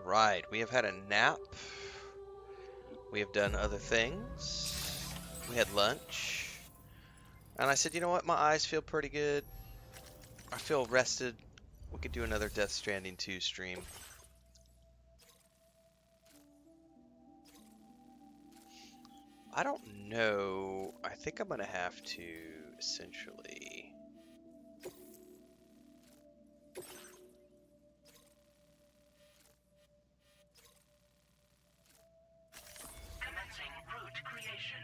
Alright, we have had a nap. We have done other things. We had lunch. And I said, you know what? My eyes feel pretty good. I feel rested. We could do another Death Stranding 2 stream. I don't know. I think I'm going to have to essentially... Commencing route creation.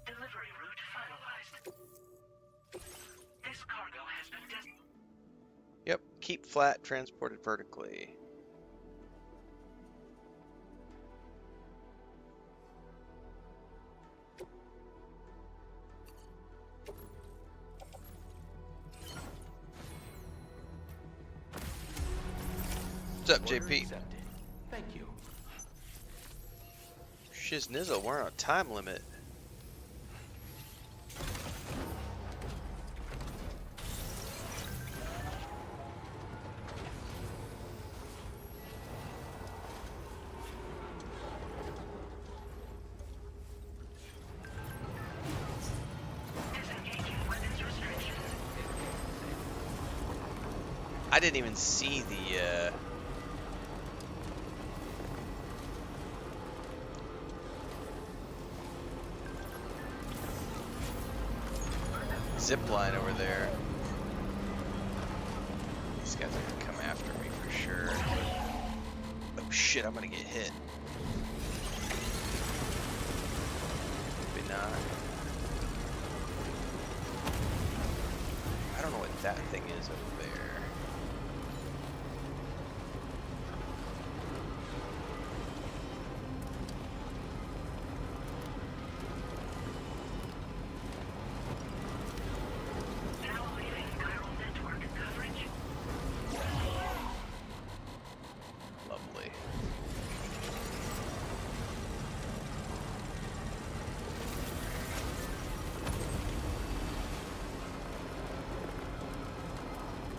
Delivery route finalized. This cargo has been Yep, keep flat, transported vertically. What's up, JP? Accepted. Thank you. Shiznizzle, we're on a time limit. disengaging weapons restrictions. I didn't even see the zip line over there. These guys are gonna come after me for sure. Oh shit, I'm gonna get hit. Maybe not. I don't know what that thing is over there. Now leaving chiral network coverage. Lovely.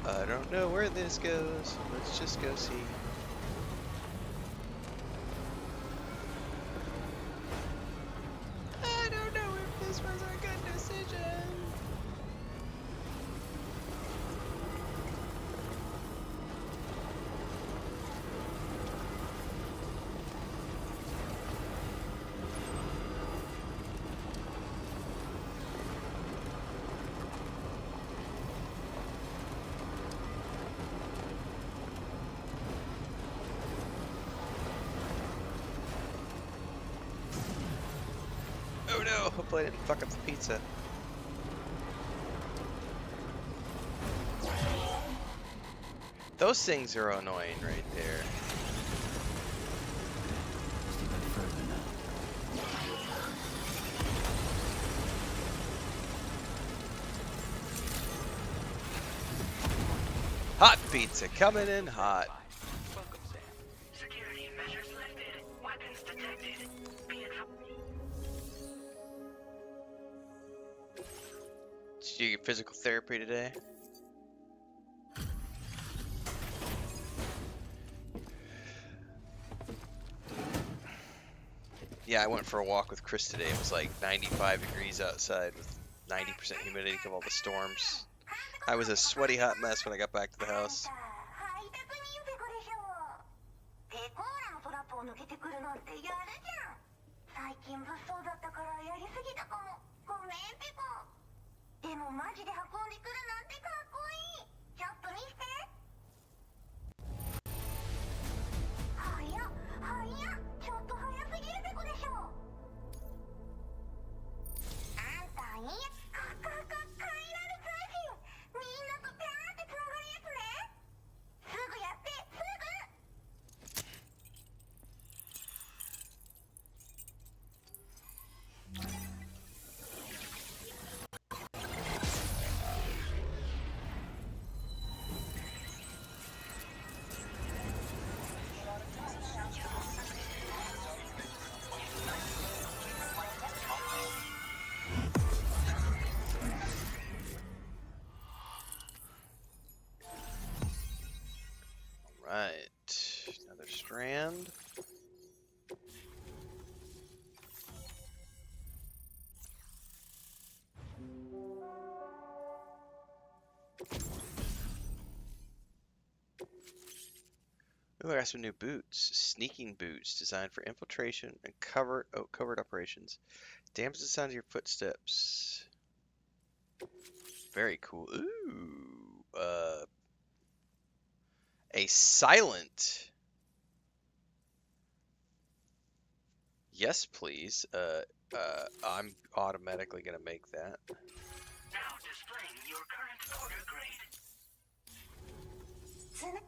I don't know where this goes. Let's just go see. I don't know if this was a good decision. Oh no, hopefully I didn't fuck up the pizza. Those things are annoying right there. Even further now. Hot pizza coming in hot. Welcome, Sam. Security measures lifted. Weapons detected. Be advised. Did you get physical therapy today? Yeah, I went for a walk with Chris today. It was like 95 degrees outside with 90% humidity because of all the storms. I was a sweaty hot mess when I got back to the house. 配達にゆペコでしょペコーラのトラップを抜けてくるなんてやるじゃん最近物騒だったからやりすぎたかもごめんペコでもマジで運んでくるなんてかっこいいちょっと見せてはやはやちょっと早すぎるペコでしょあんたいいカイラル通信みんなとピャーってつながるやつねすぐやってすぐ Alright, Another strand. Ooh, I got some new boots. Sneaking boots designed for infiltration and covert operations. Damage the sound of your footsteps. Very cool. Ooh. A silent. Yes, please. I'm automatically gonna make that. Now displaying your current order grade. つな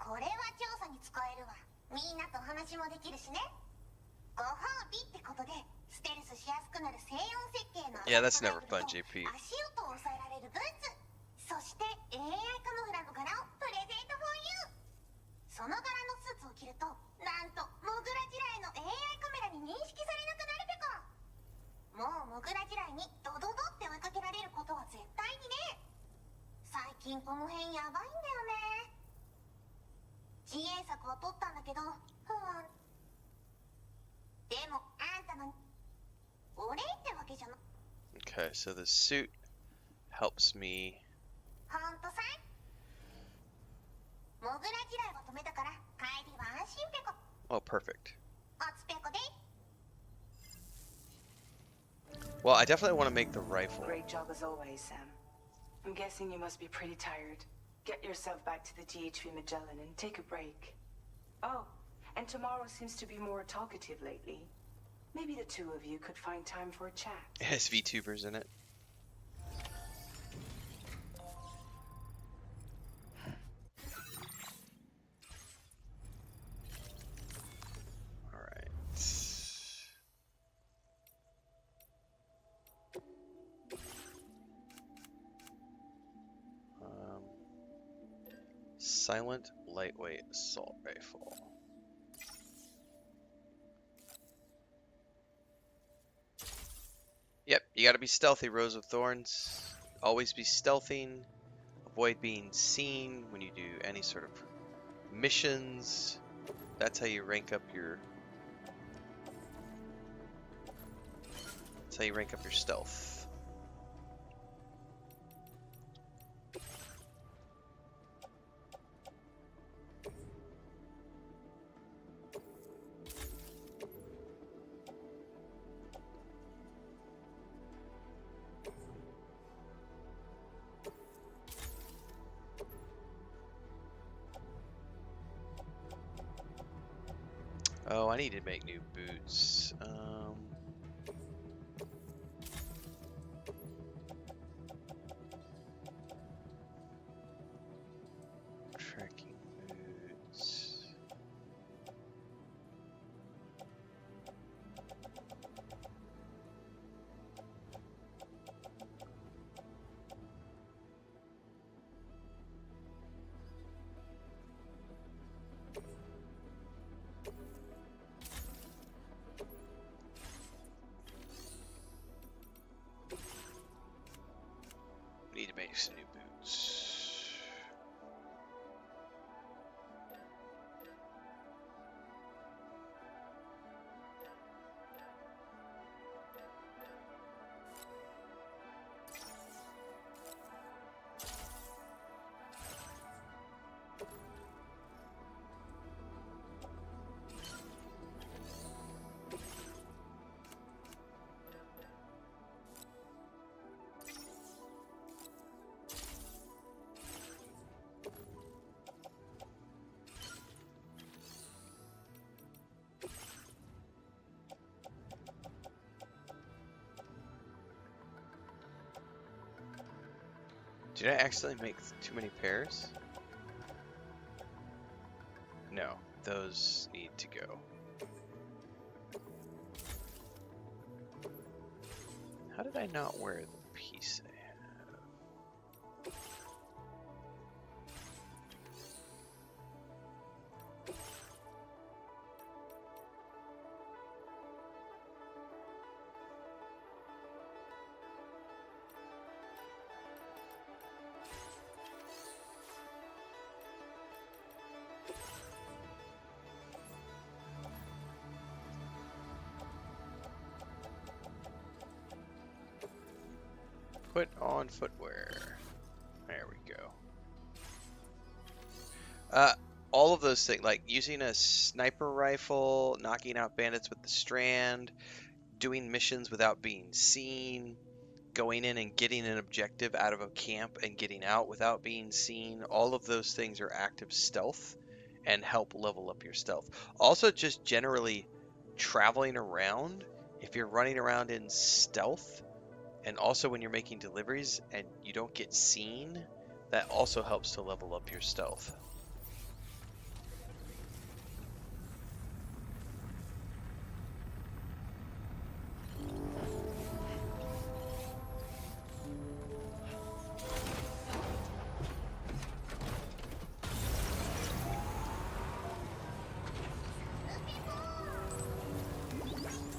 これは調査に使えるわ。みんなと話もできるしね。ご褒美ってことでステルスしやすくなる静音設計の Yeah, that's never fun, JP. 足音を抑えられるブーツ、そして AI カモフラの柄をプレゼント for you。 その柄のスーツを着るとなんとモグラ地雷の AI カメラに認識されなくなるペコ。もうモグラ地雷にドドドって追いかけられることは絶対にね。最近この辺やばいんだよね。自衛策を取ったんだけど不安。でもあんたのお礼ってわけじゃな。 Okay, so the suit helps me. ほんとさ。モグラ地雷を止めたから帰りは安心ペコ。 Oh, perfect. おつペコで。 Well, I definitely want to make the rifle. Great job as always, Sam. I'm guessing you must be pretty tired. Get yourself back to the GHV Magellan and take a break. Oh, and tomorrow seems to be more talkative lately. Maybe the two of you could find time for a chat. It has VTubers in it. Alright. Silent lightweight assault rifle. Yep, you gotta be stealthy, Rose of Thorns. Always be stealthing. Avoid being seen when you do any sort of missions. That's how you rank up your... That's how you rank up your stealth. Oh, I need to make new boots. Trekking boots. Need to make some new boots. Did I accidentally make too many pairs? No, those need to go. How did I not wear the piece I have? Put on footwear. There we go. All of those things, like using a sniper rifle, knocking out bandits with the strand, doing missions without being seen, going in and getting an objective out of a camp and getting out without being seen, all of those things are active stealth and help level up your stealth. Also, just generally traveling around, if you're running around in stealth, and also when you're making deliveries and you don't get seen, that also helps to level up your stealth.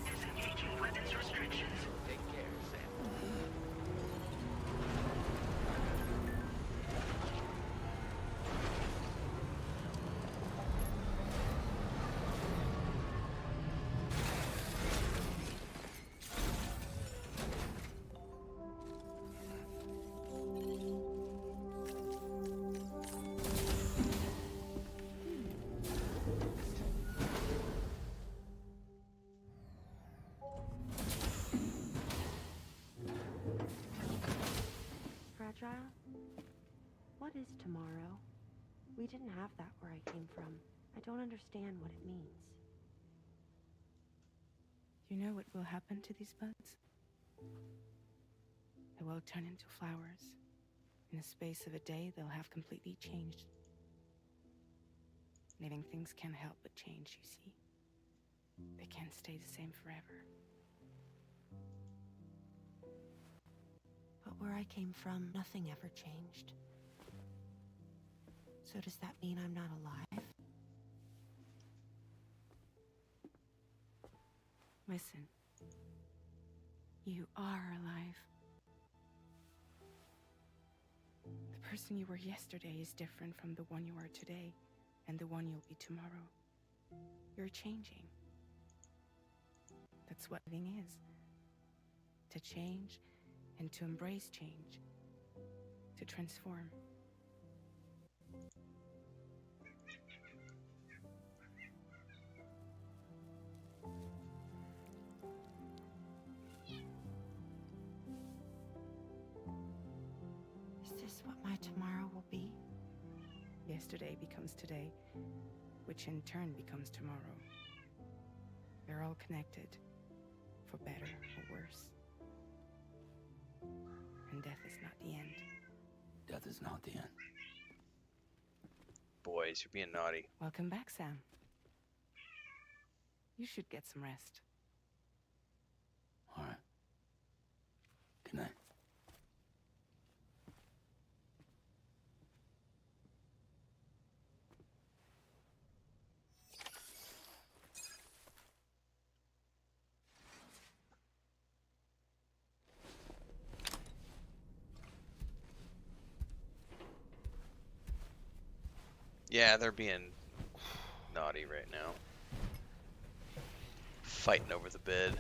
Disengaging weapons restrictions. Take care, Sam. Fragile? What is tomorrow? We didn't have that where I came from. I don't understand what it means. You know what will happen to these buds? They will turn into flowers. In the space of a day, they'll have completely changed. Living things can't help but change, you see. They can't stay the same forever. But where I came from, nothing ever changed. So does that mean I'm not alive? Listen. You are alive. The person you were yesterday is different from the one you are today, and the one you'll be tomorrow. You're changing. That's what living is. To change and to embrace change. To transform. Is this what my tomorrow will be? Yesterday becomes today, which in turn becomes tomorrow. They're all connected, for better or worse. And death is not the end. Death is not the end. Boys, you're being naughty. Welcome back, Sam. You should get some rest. All right. Good night. Yeah, they're being naughty right now. Fighting over the bed.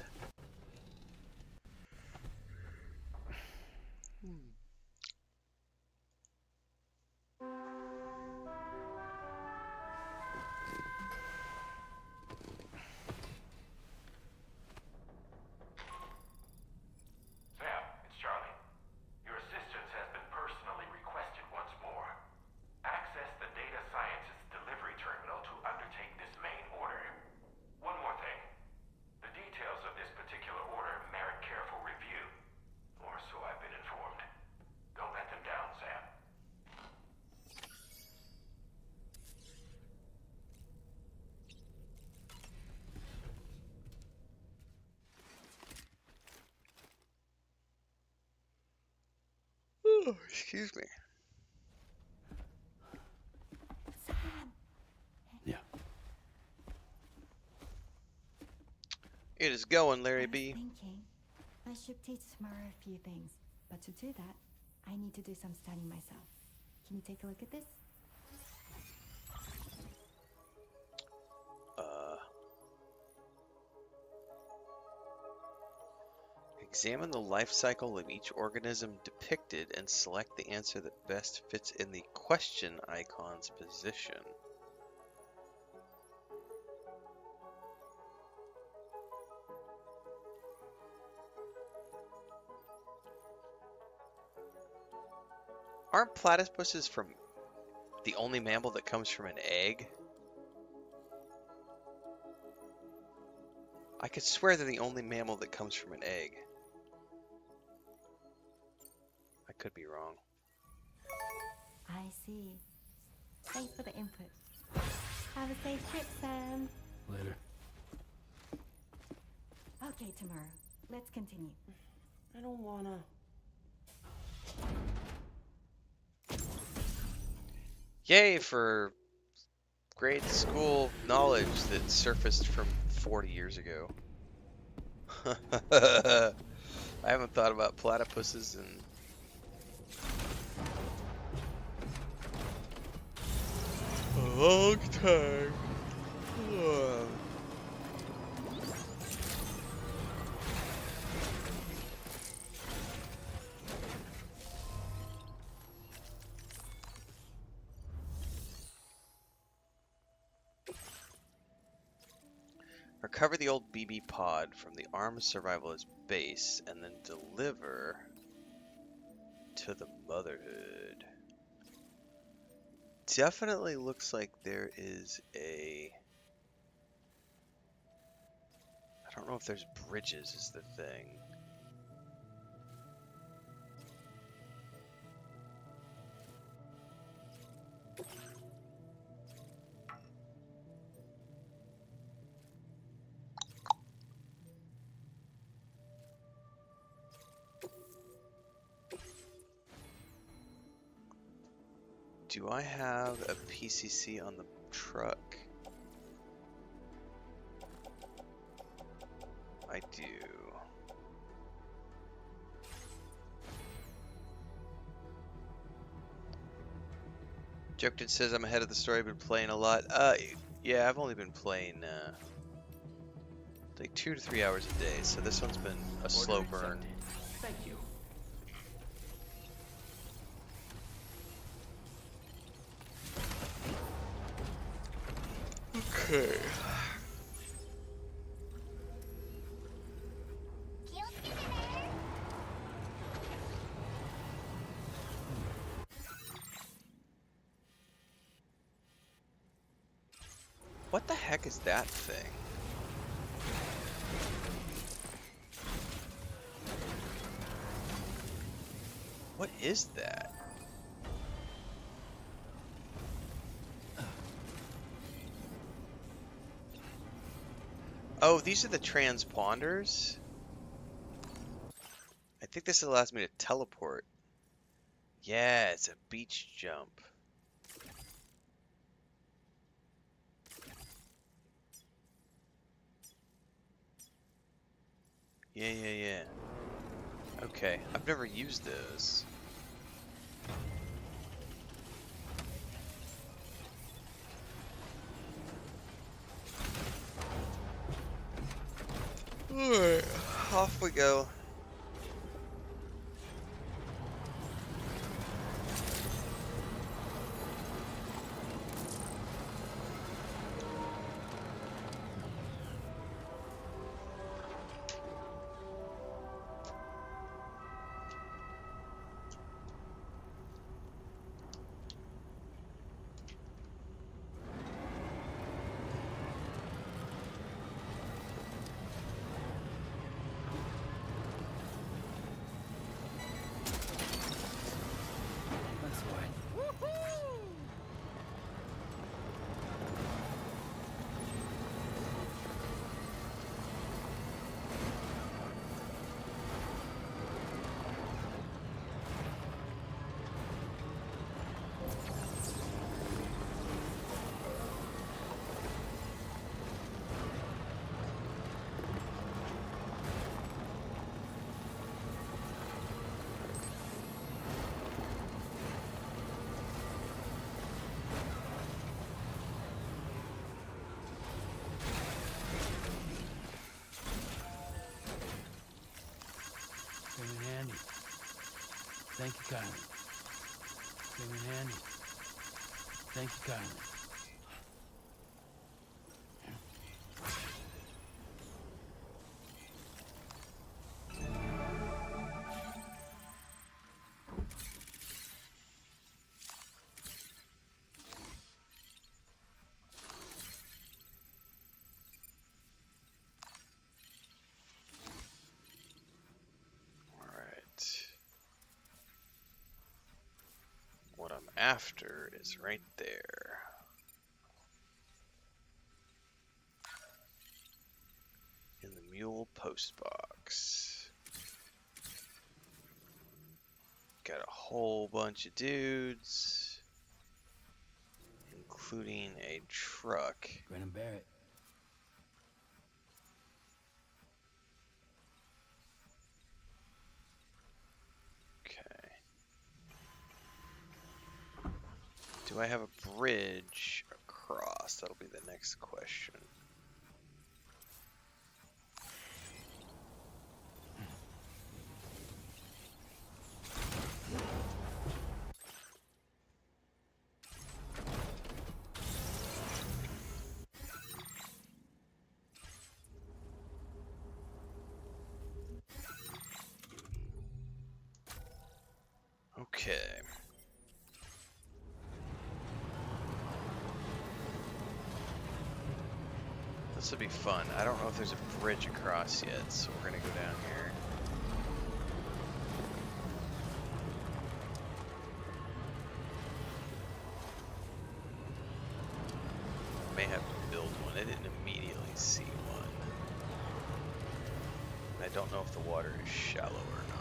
Sam, it's Charlie. Your assistance has been personally requested once more. Access the data scientist's delivery terminal to undertake this main order. One more thing. The details of this particular order merit careful review. Or so I've been informed. Don't let them down, Sam. Oh, excuse me. Yeah. It is going, Larry I was B. thinking I should teach Samara a few things, but to do that, I need to do some studying myself. Can you take a look at this? Examine the life cycle of each organism depicted and select the answer that best fits in the question icon's position. Aren't platypuses from the only mammal that comes from an egg? I could swear they're the only mammal that comes from an egg. I could be wrong. I see. Thanks for the input. Have a safe trip, Sam. Later. Okay, tomorrow. Let's continue. I don't wanna. Yay for grade school knowledge that surfaced from 40 years ago. I haven't thought about platypuses in a long time. Recover the old BB pod from the armed survivalist base and then deliver to the Motherhood. Definitely looks like there is a... I don't know if there's bridges is the thing. Do I have a PCC on the truck? I do. Joked says I'm ahead of the story, I've been playing a lot. Yeah, I've only been playing like 2 to 3 hours a day, so this one's been a slow burn. Thank you. Okay. What the heck is that thing? What is that? Oh, these are the transponders? I think this allows me to teleport. Yeah, it's a beach jump. Yeah. Okay, I've never used those. Alright, off we go. Thank you kindly. Came in handy. Thank you kindly. Alright. What I'm after is right there. In the mule post box. Got a whole bunch of dudes, including a truck. Grin and bear it. Okay. Do I have a bridge across? That'll be the next question. Okay. This will be fun. I don't know if there's a bridge across yet, so we're gonna go down here. May have to build one. I didn't immediately see one. I don't know if the water is shallow or not.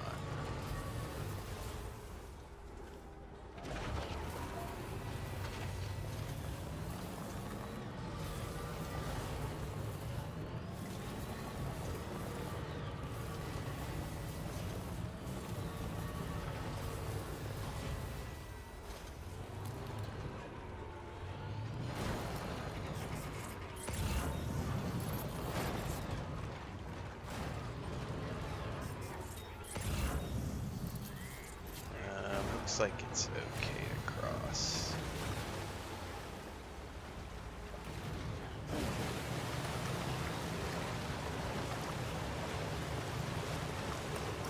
Looks like it's okay to cross.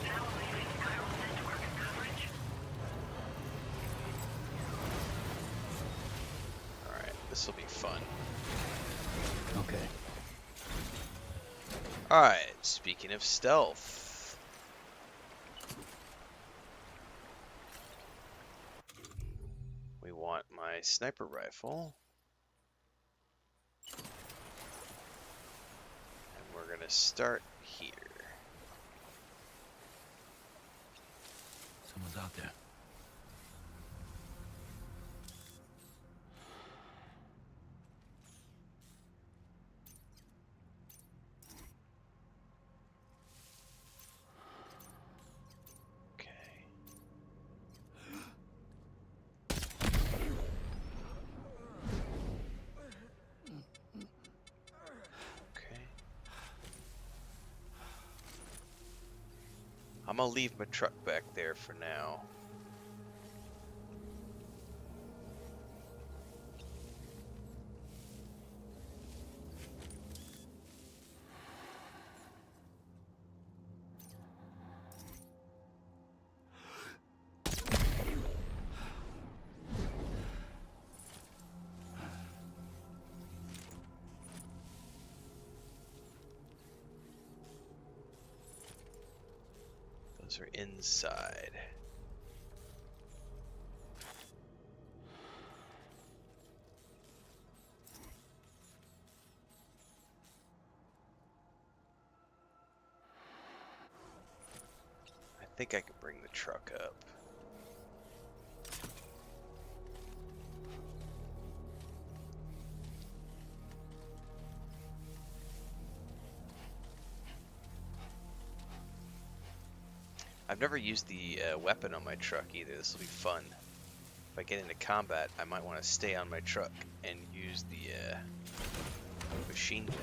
Now leaving viral network coverage. Alright, this will be fun. Okay. Alright, speaking of stealth. We want my sniper rifle. And we're gonna start here. Someone's out there. Okay. Okay. I'm gonna leave my truck back there for now. Those are inside. I think I can bring the truck up. I've never used the weapon on my truck either. This will be fun. If I get into combat, I might want to stay on my truck and use the machine gun.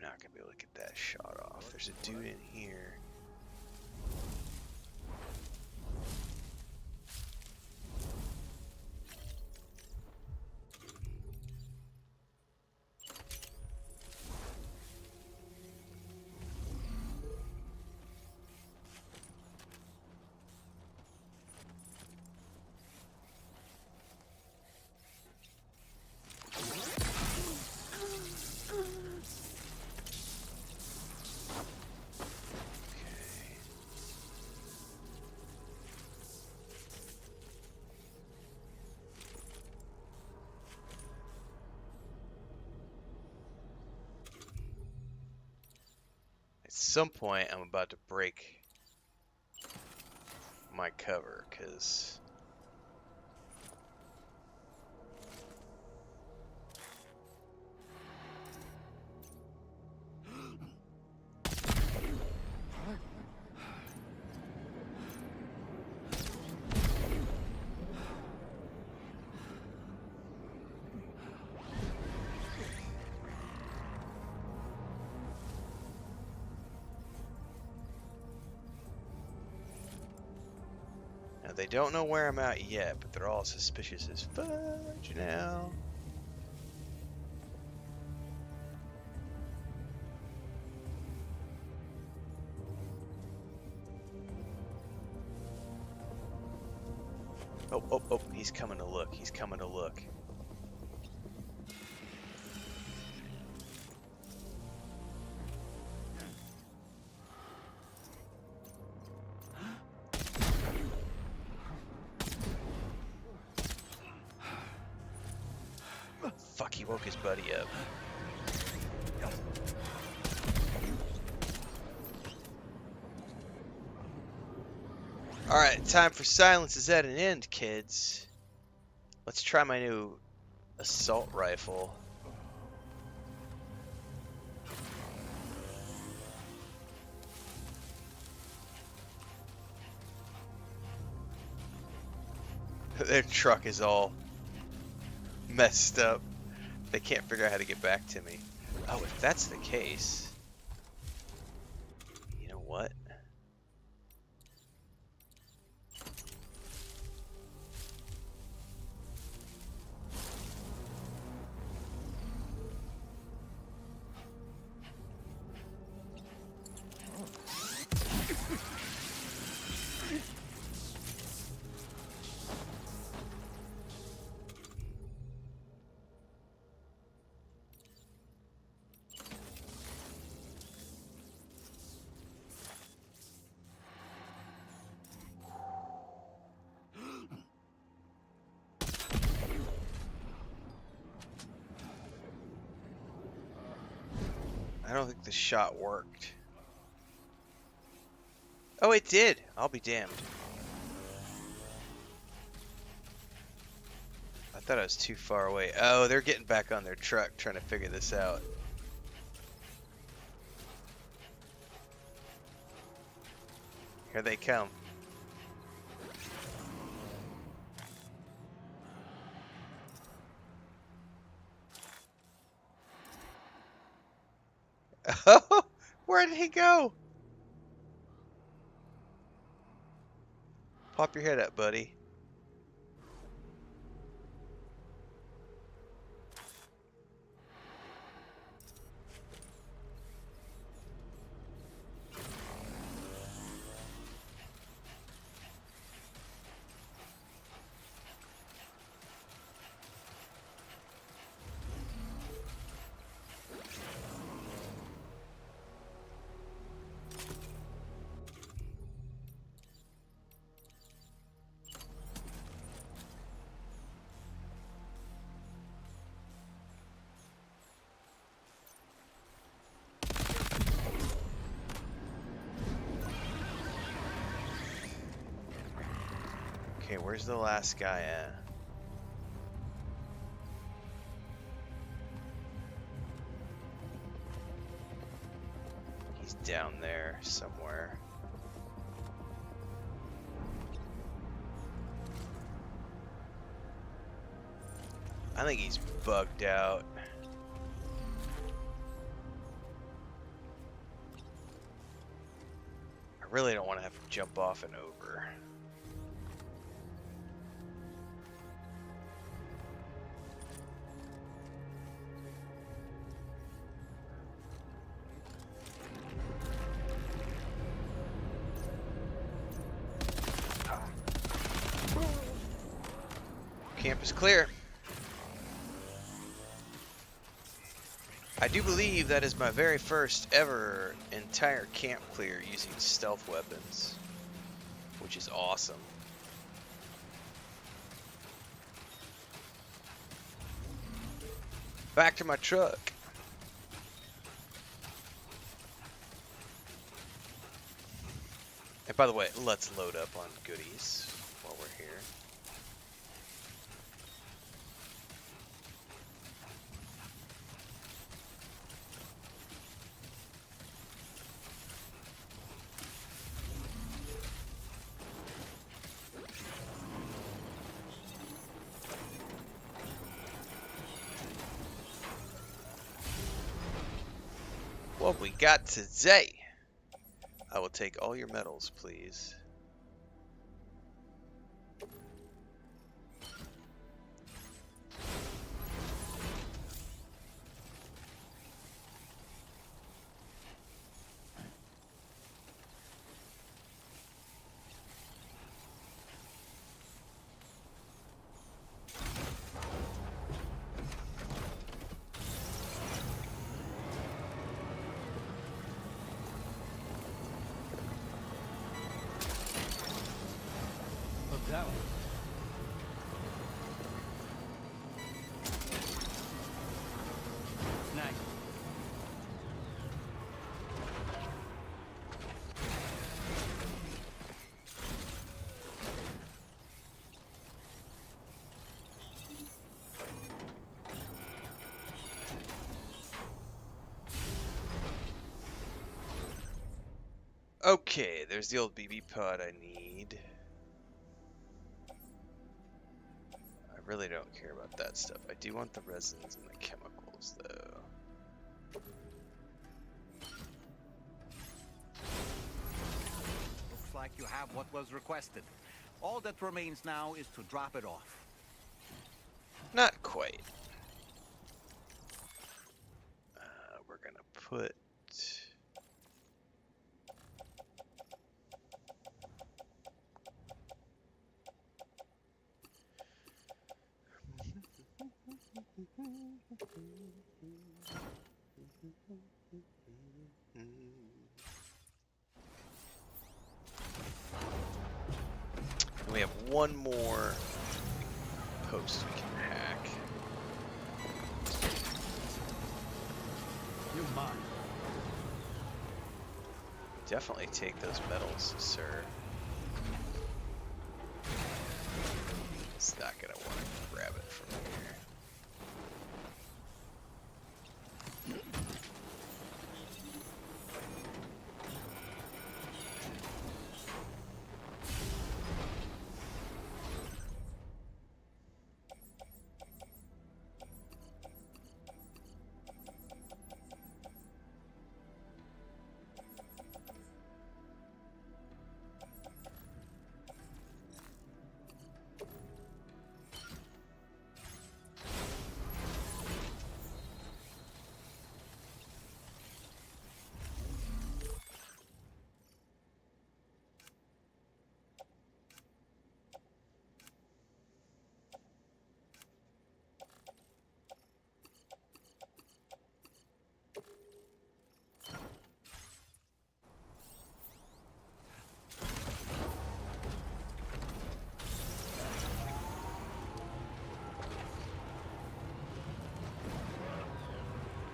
not gonna be able to get that shot off. There's a dude in here. At some point, I'm about to break my cover, because now they don't know where I'm at yet, but they're all suspicious as fudge now. Oh, oh, oh, he's coming to look. He's coming to look. Fuck, he woke his buddy up. Alright, time for silence is at an end, kids. Let's try my new assault rifle. Their truck is all messed up. They can't figure out how to get back to me. Oh, if that's the case, you know what? I don't think the shot worked. Oh, it did! I'll be damned. I thought I was too far away. Oh, they're getting back on their truck trying to figure this out. Here they come. Oh, where did he go? Pop your head up, buddy. Okay, where's the last guy at? He's down there somewhere. I think he's bugged out. really don't want to have to jump off and over. Camp is clear. I do believe that is my very first ever entire camp clear using stealth weapons, which is awesome. Back to my truck. And by the way, let's load up on goodies while we're here. What we got today? I will take all your medals, please. Look that way. Nice. Okay, there's the old BB pod I need. I really don't care about that stuff. I do want the resins and the chemicals, though. Looks like you have what was requested. All that remains now is to drop it off. Not quite. We're gonna put... And we have one more post we can hack. You're mine. Definitely take those medals, sir. It's not gonna want to grab it from here.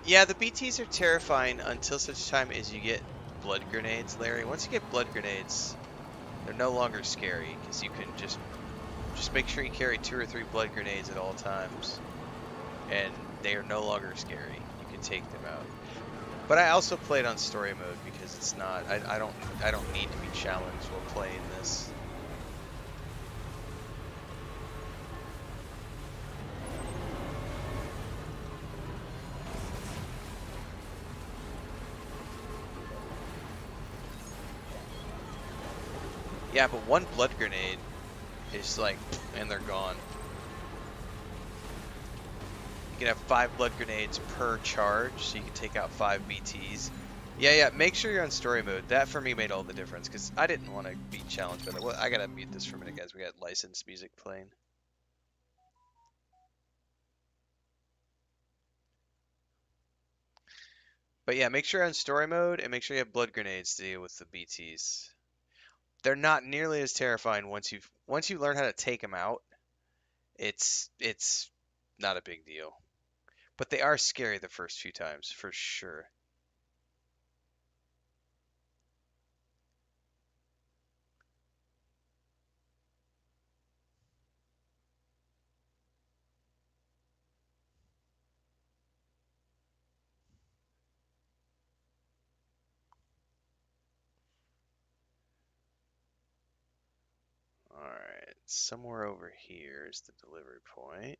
Yeah, the BTs are terrifying until such time as you get blood grenades, Larry. Once you get blood grenades, they're no longer scary because you can just make sure you carry 2 or 3 blood grenades at all times, and they are no longer scary. You can take them out. But I also played on story mode because it's not. I don't need to be challenged while playing this. Yeah, but one blood grenade is like, and they're gone. You can have 5 blood grenades per charge, so you can take out 5 BTs. Yeah, make sure you're on story mode. That for me made all the difference, because I didn't want to be challenged by that. Well, I gotta mute this for a minute, guys. We got licensed music playing. But yeah, make sure you're on story mode, and make sure you have blood grenades to deal with the BTs. They're not nearly as terrifying once you learn how to take them out. It's not a big deal. But they are scary the first few times, for sure. Alright, somewhere over here is the delivery point.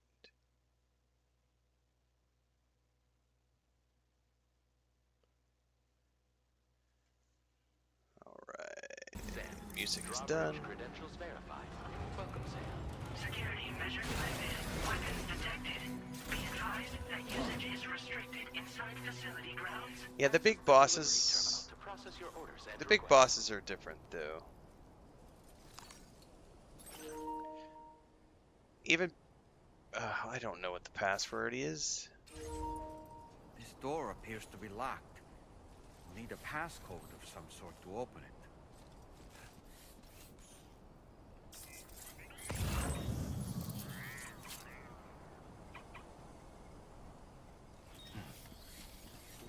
Alright, music is done. Credentials verified. Welcome, Sam. Security measures lifted. Weapons detected. Be advised that usage is restricted inside facility grounds. Yeah, the big bosses... To process your orders and The big requests. bosses are different, though. Even... I don't know what the password is. This door appears to be locked. We'll need a passcode of some sort to open it.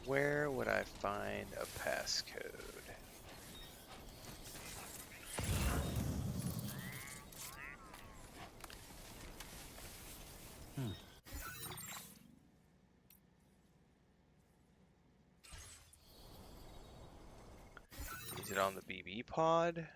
Where would I find a passcode? Is it on the BB pod?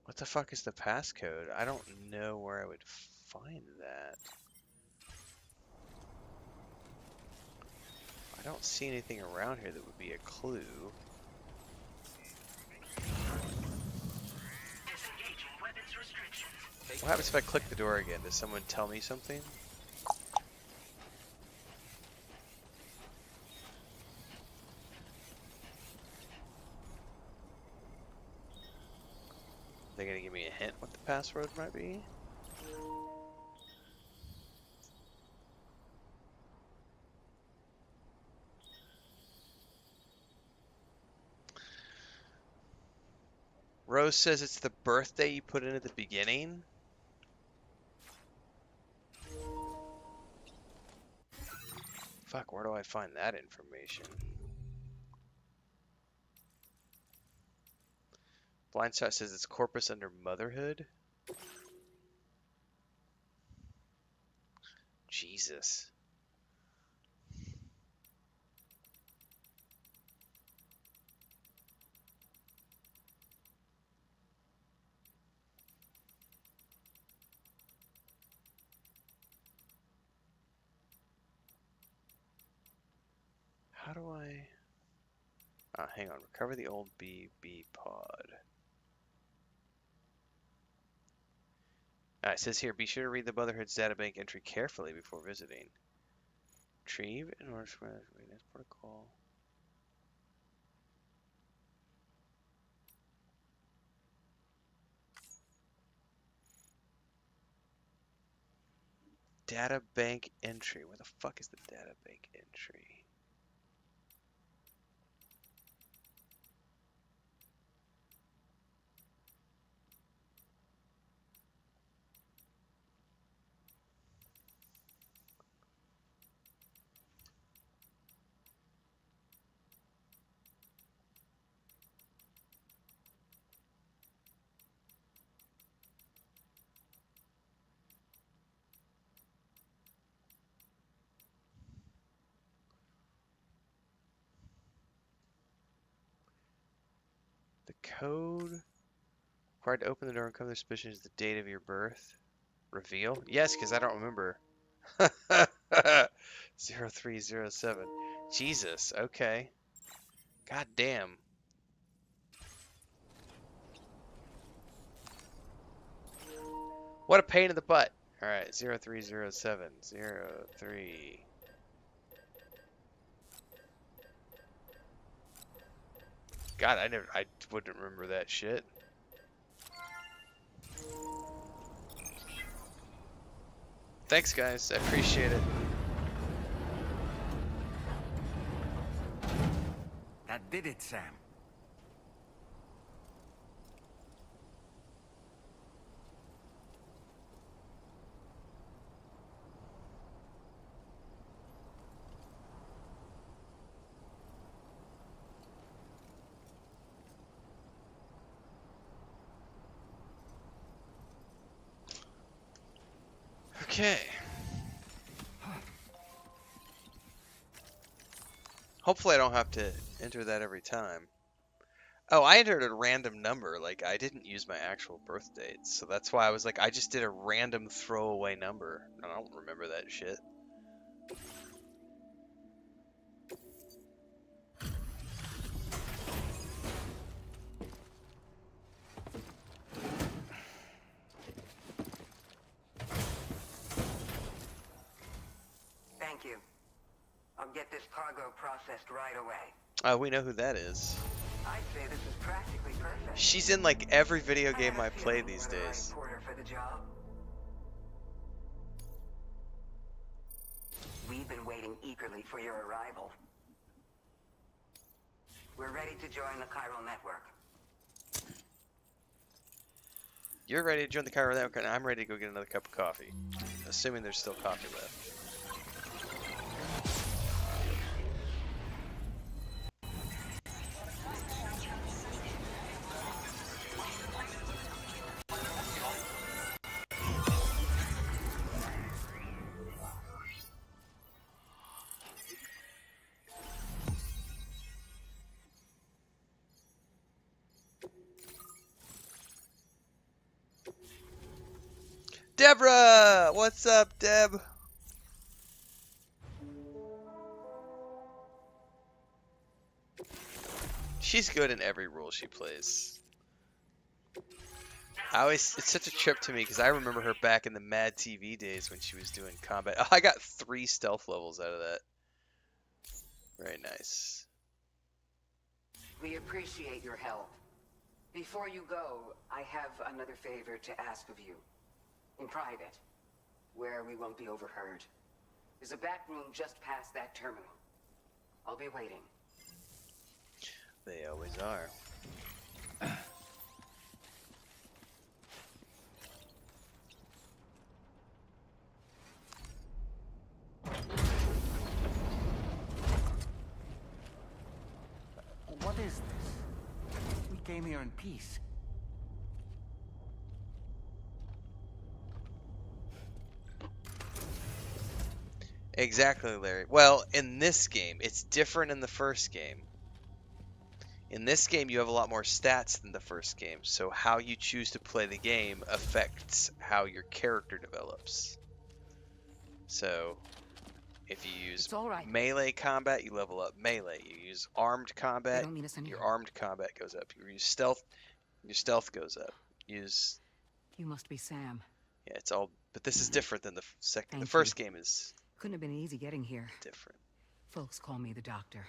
What the fuck is the passcode? I don't know where I would find that. I don't see anything around here that would be a clue. Disengaging weapons restrictions. What happens if I click the door again? Does someone tell me something? They're gonna give me a hint what the password might be? Rose says it's the birthday you put in at the beginning. Fuck, where do I find that information? Blindside says it's corpus under motherhood. Jesus. How do I... hang on. Recover the old BB pod. It says here, be sure to read the Motherhood's databank entry carefully before visiting. Retrieve in order to maintenance protocol. Databank entry. Where the fuck is the databank entry? code. Required to open the door and come to suspicion is the date of your birth. Reveal? Yes, because I don't remember. 0307. Jesus, okay. God damn. What a pain in the butt. Alright, 0307. 03. God, I wouldn't remember that shit. Thanks, guys. I appreciate it. That did it, Sam. Okay. Hopefully I don't have to enter that every time. Oh, I entered a random number. Like, I didn't use my actual birth date. So that's why I was like, I just did a random throwaway number. I don't remember that shit. Thank you. I'll get this cargo processed right away. We know who that is. I'd say this is practically perfect. She's in like every video game I play these We're the right days. porter for the job. We've been waiting eagerly for your arrival. We're ready to join the chiral network. You're ready to join the chiral network, and I'm ready to go get another cup of coffee. Assuming there's still coffee left. Deborah! What's up, Deb? She's good in every role she plays. It's such a trip to me because I remember her back in the Mad TV days when she was doing combat. Oh, I got 3 stealth levels out of that. Very nice. We appreciate your help. Before you go, I have another favor to ask of you. In private, where we won't be overheard. There's a back room just past that terminal. I'll be waiting. They always are. What is this? We came here in peace. Exactly, Larry. Well, in this game, it's different in the first game. In this game, you have a lot more stats than the first game, so how you choose to play the game affects how your character develops. So, if you use melee combat, you level up melee. You use armed combat, your armed combat goes up. You use stealth, your stealth goes up. Use... You must be Sam. Yeah, it's all... But this is different than the second. The first game is... Couldn't have been easy getting here. Different. Folks call me the doctor.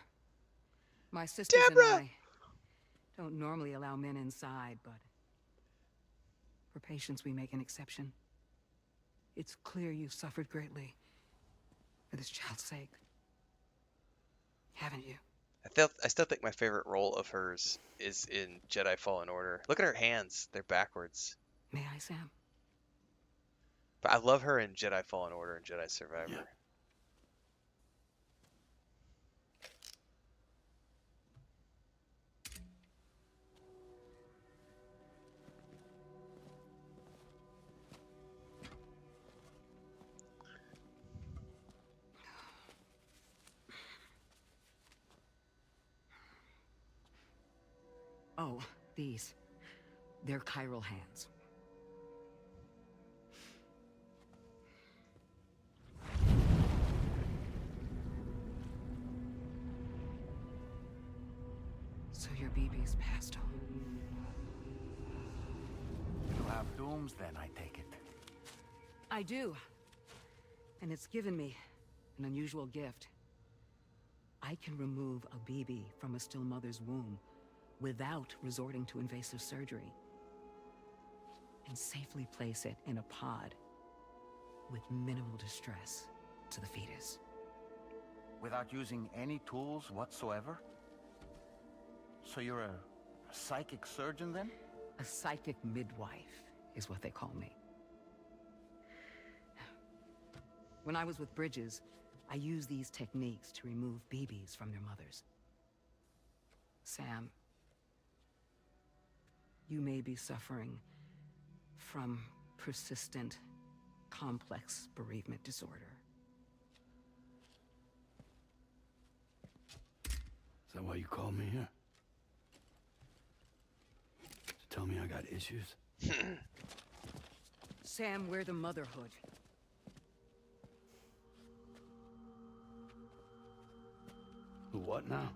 My sisters Deborah! and I don't normally allow men inside, but for patients we make an exception. It's clear you've suffered greatly for this child's sake. Haven't you? I still think my favorite role of hers is in Jedi Fallen Order. Look at her hands. They're backwards. May I, Sam? But I love her in Jedi Fallen Order and Jedi Survivor. Yeah. Oh, These. They're chiral hands. So your BB's passed on. You have dooms then, I take it. I do. And it's given me an unusual gift. I can remove a BB from a still mother's womb without resorting to invasive surgery. And safely place it in a pod with minimal distress to the fetus. Without using any tools whatsoever? So you're a psychic surgeon then? A psychic midwife is what they call me. When I was with Bridges, I used these techniques to remove BBs from their mothers. Sam, you may be suffering from persistent, complex bereavement disorder. Is that why you called me here? To tell me I got issues? Sam, we're the motherhood. The what now?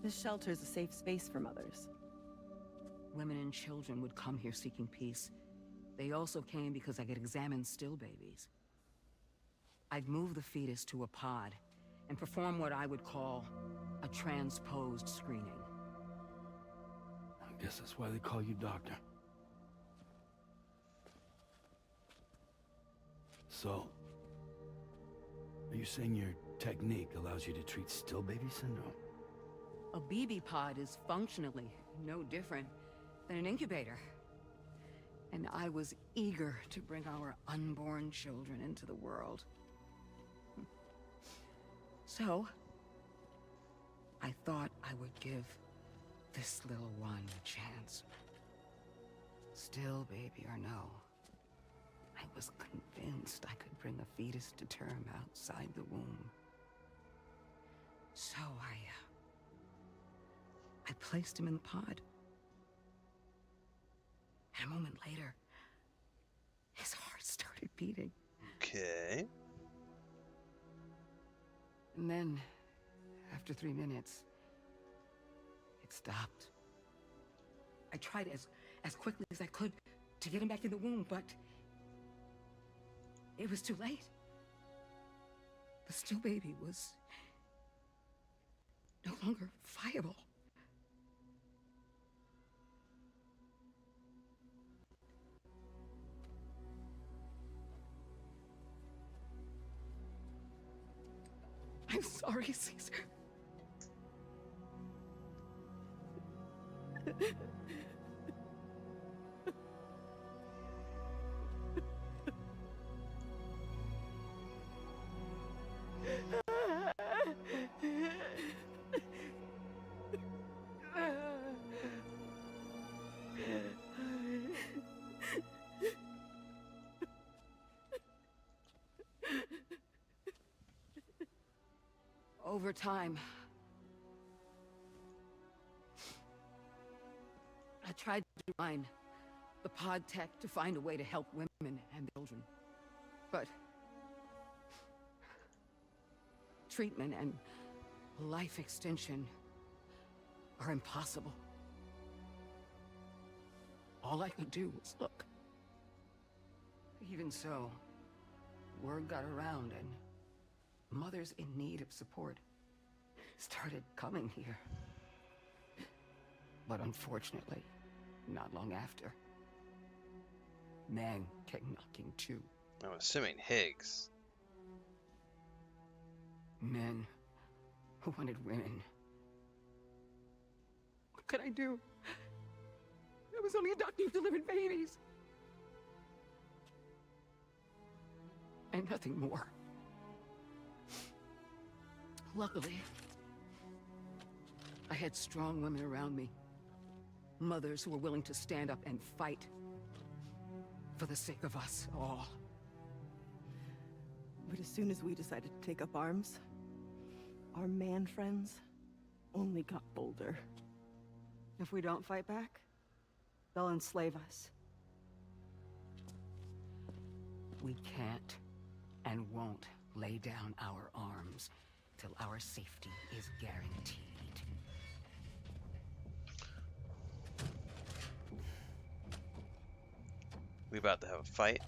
This shelter's a safe space for mothers. Women and children would come here seeking peace. They also came because I could examine still babies. I'd move the fetus to a pod and perform what I would call a transposed screening. I guess that's why they call you doctor. So, are you saying your technique allows you to treat still baby syndrome? A BB pod is functionally no different than an incubator. And I was eager to bring our unborn children into the world. So, I thought I would give this little one a chance. Still baby or no, I was convinced I could bring a fetus to term outside the womb. So I placed him in the pod. And a moment later, his heart started beating. Okay. And then, after 3 minutes, it stopped. I tried as quickly as I could to get him back in the womb, but it was too late. The still baby was no longer viable. I'm sorry, Caesar. Over time, I tried to find the pod tech to find a way to help women and children. But treatment and life extension are impossible. All I could do was look. Even so, word got around and mothers in need of support started coming here. But unfortunately, not long after, men came knocking too. I'm assuming Higgs. Men who wanted women. What could I do? I was only a doctor who delivered babies. And nothing more. Luckily, I had strong women around me. Mothers who were willing to stand up and fight for the sake of us all. But as soon as we decided to take up arms, our man friends only got bolder. If we don't fight back, they'll enslave us. We can't and won't lay down our arms till our safety is guaranteed. We about to have a fight?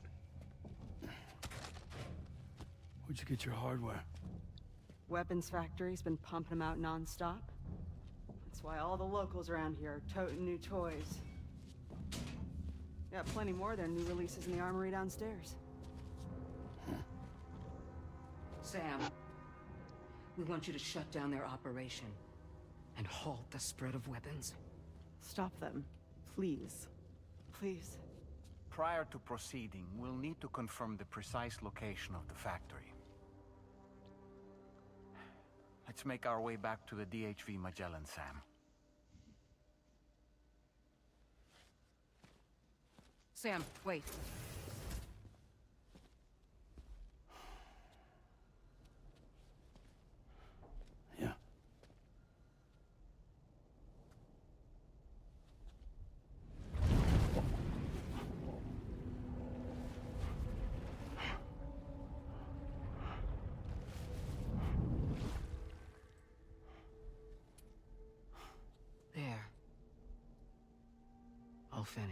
Where'd you get your hardware? Weapons factory's been pumping them out non-stop. That's why all the locals around here are toting new toys. Got plenty more of their new releases in the armory downstairs. Sam, we want you to shut down their operation and halt the spread of weapons. Stop them, please. Please. Prior to proceeding, we'll need to confirm the precise location of the factory. Let's make our way back to the DHV Magellan, Sam. Sam, wait. Yeah. There. All finished.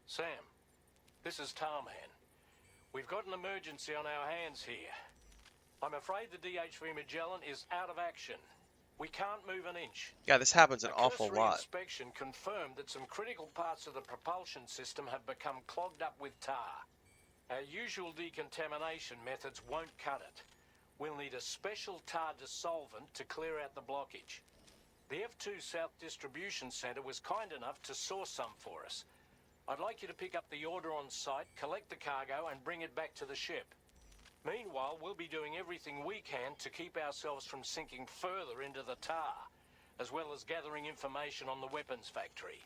Sam, this is Tarman. We've got an emergency on our hands here. I'm afraid the DHV Magellan is out of action. We can't move an inch. Yeah, this happens an A awful cursory lot. inspection confirmed that some critical parts of the propulsion system have become clogged up with tar. Our usual decontamination methods won't cut it. We'll need a special tar dissolvent to clear out the blockage. The F2 South Distribution Centre was kind enough to source some for us. I'd like you to pick up the order on site, collect the cargo, and bring it back to the ship. Meanwhile, we'll be doing everything we can to keep ourselves from sinking further into the tar, as well as gathering information on the weapons factory.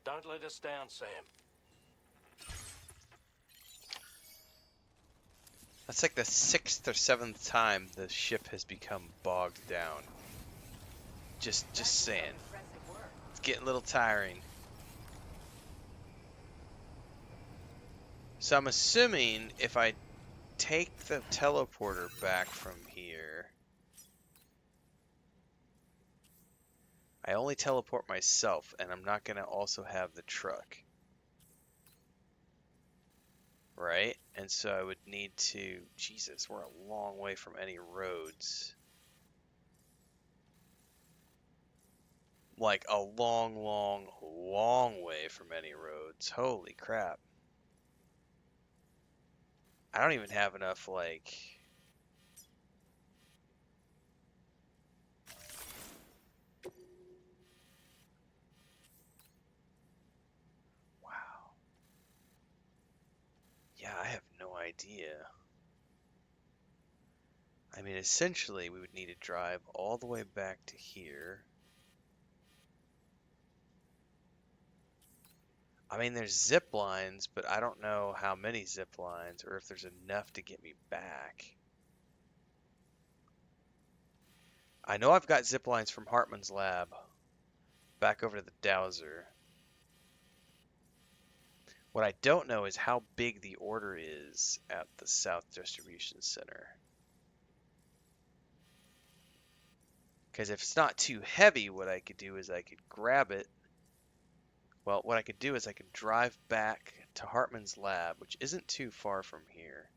Don't let us down, Sam. That's like the 6th or 7th time the ship has become bogged down. Just saying. It's getting a little tiring. So I'm assuming if I take the teleporter back from here, I only teleport myself, and I'm not going to also have the truck. Right? And so I would need to... Jesus, we're a long way from any roads. Like a long, long, long way from any roads. Holy crap. I don't even have enough, like... Wow. Yeah, I have no idea. I mean, essentially, we would need to drive all the way back to here. I mean, there's zip lines, but I don't know how many zip lines or if there's enough to get me back. I know I've got zip lines from Hartman's lab back over to the Dowser. What I don't know is how big the order is at the South Distribution Center. Because if it's not too heavy, what I could do is I could grab it. Well, what I could do is I could drive back to Hartman's lab, which isn't too far from here.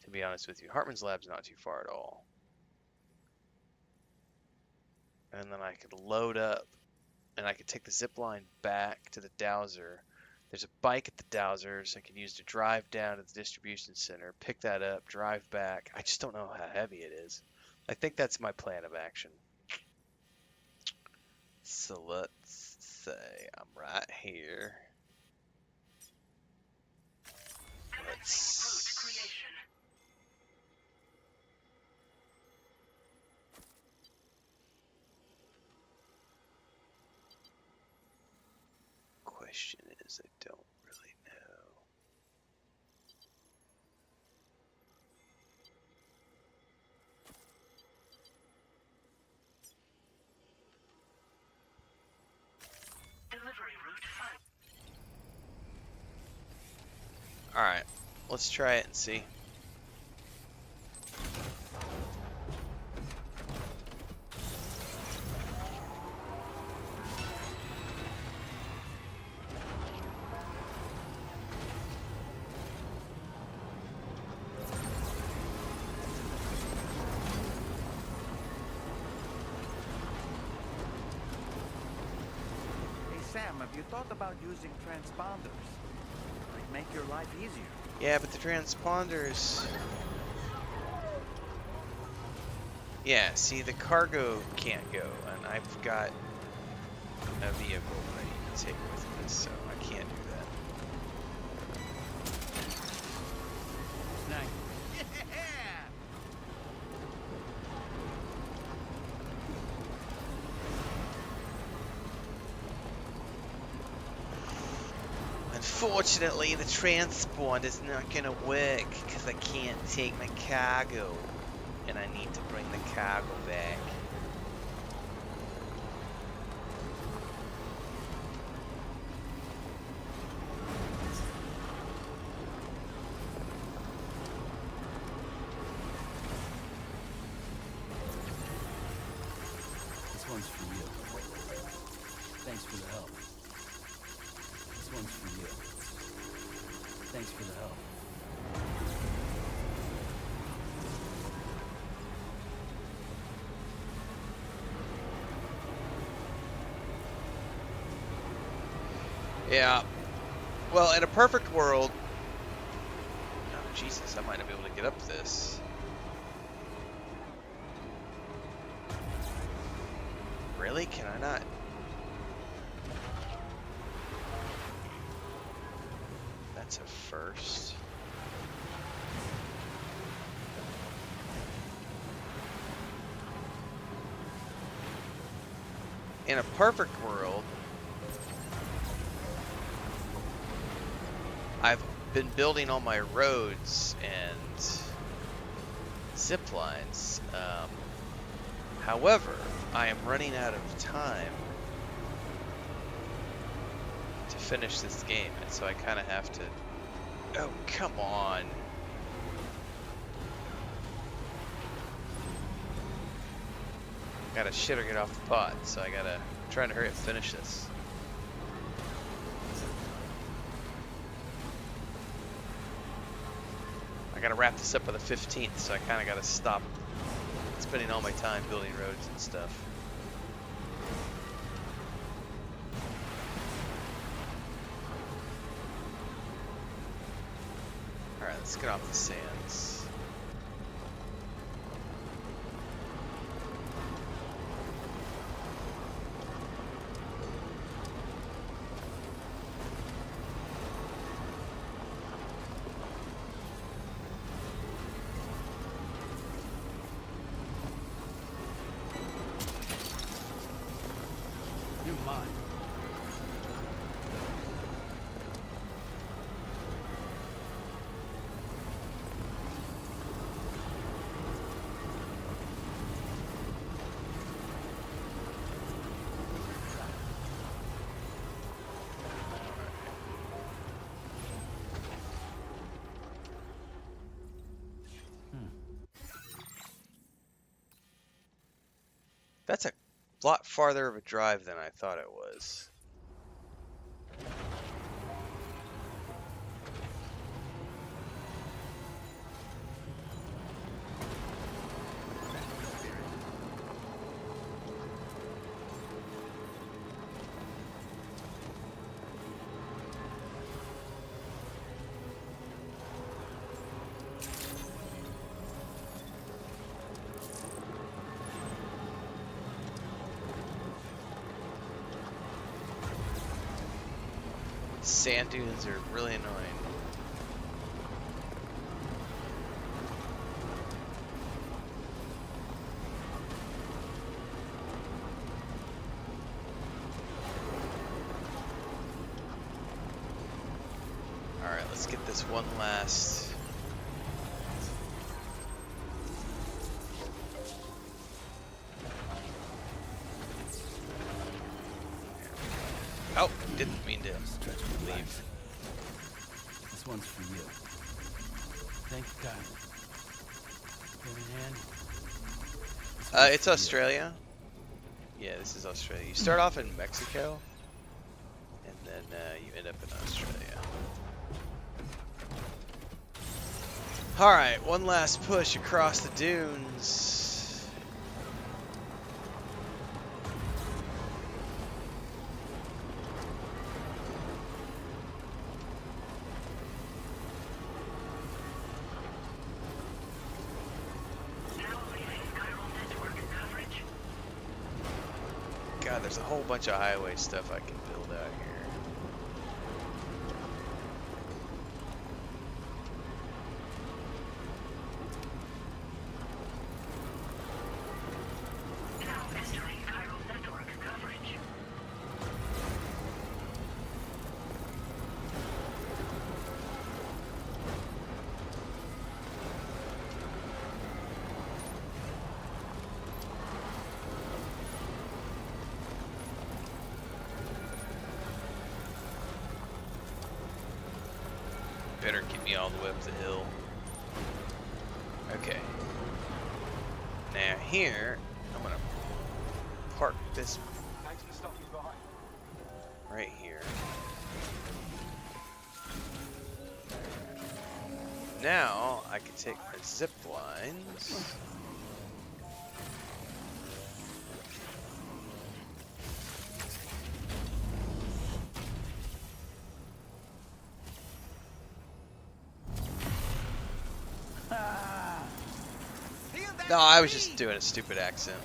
To be honest with you, Hartman's lab's not too far at all. And then I could load up, and I could take the zip line back to the Dowser. There's a bike at the Dowser, so I can use to drive down to the distribution center, pick that up, drive back. I just don't know how heavy it is. I think that's my plan of action. So let's say I'm right here. let's... Question is, I don't really know. Delivery route 5. Alright, let's try it and see. Hey Sam, have you thought about using transponders? Might make your life easier. Yeah, but the transponders... Yeah, see, the cargo can't go, and I've got a vehicle that I need to take with me, so I can't do that. Nice. Unfortunately, the transport is not gonna work because I can't take my cargo, and I need to bring the cargo back. This one's for you. Thanks for the help. This one's for you. Thanks for the help. Yeah. Well, in a perfect world... Oh, Jesus, I might not be able to get up this. Really? Can I not? That's a first. In a perfect world, I've been building all my roads and zip lines. However, I am running out of time to finish this game, and so I kind of have to... Oh, come on. Gotta shit or get off the pot, so I'm trying to hurry up and finish this. I gotta wrap this up by the 15th, so I kind of gotta stop spending all my time building roads and stuff. Alright, let's get off the sands. You're mine. That's a lot farther of a drive than I thought it was. Sand dunes are really annoying. let's get this one last. Oh, didn't mean to leave. This one's for you. Thank you, Kyle. Give me a hand. It's Australia. Yeah, this is Australia. You start off in Mexico, and then you end up in Australia. Alright, one last push across the dunes. God, there's a whole bunch of highway stuff I can build out here. Better get me all the way up the hill. Okay. Now here, I'm gonna park this right here. Now I can take my zip lines. No, I was just doing a stupid accent.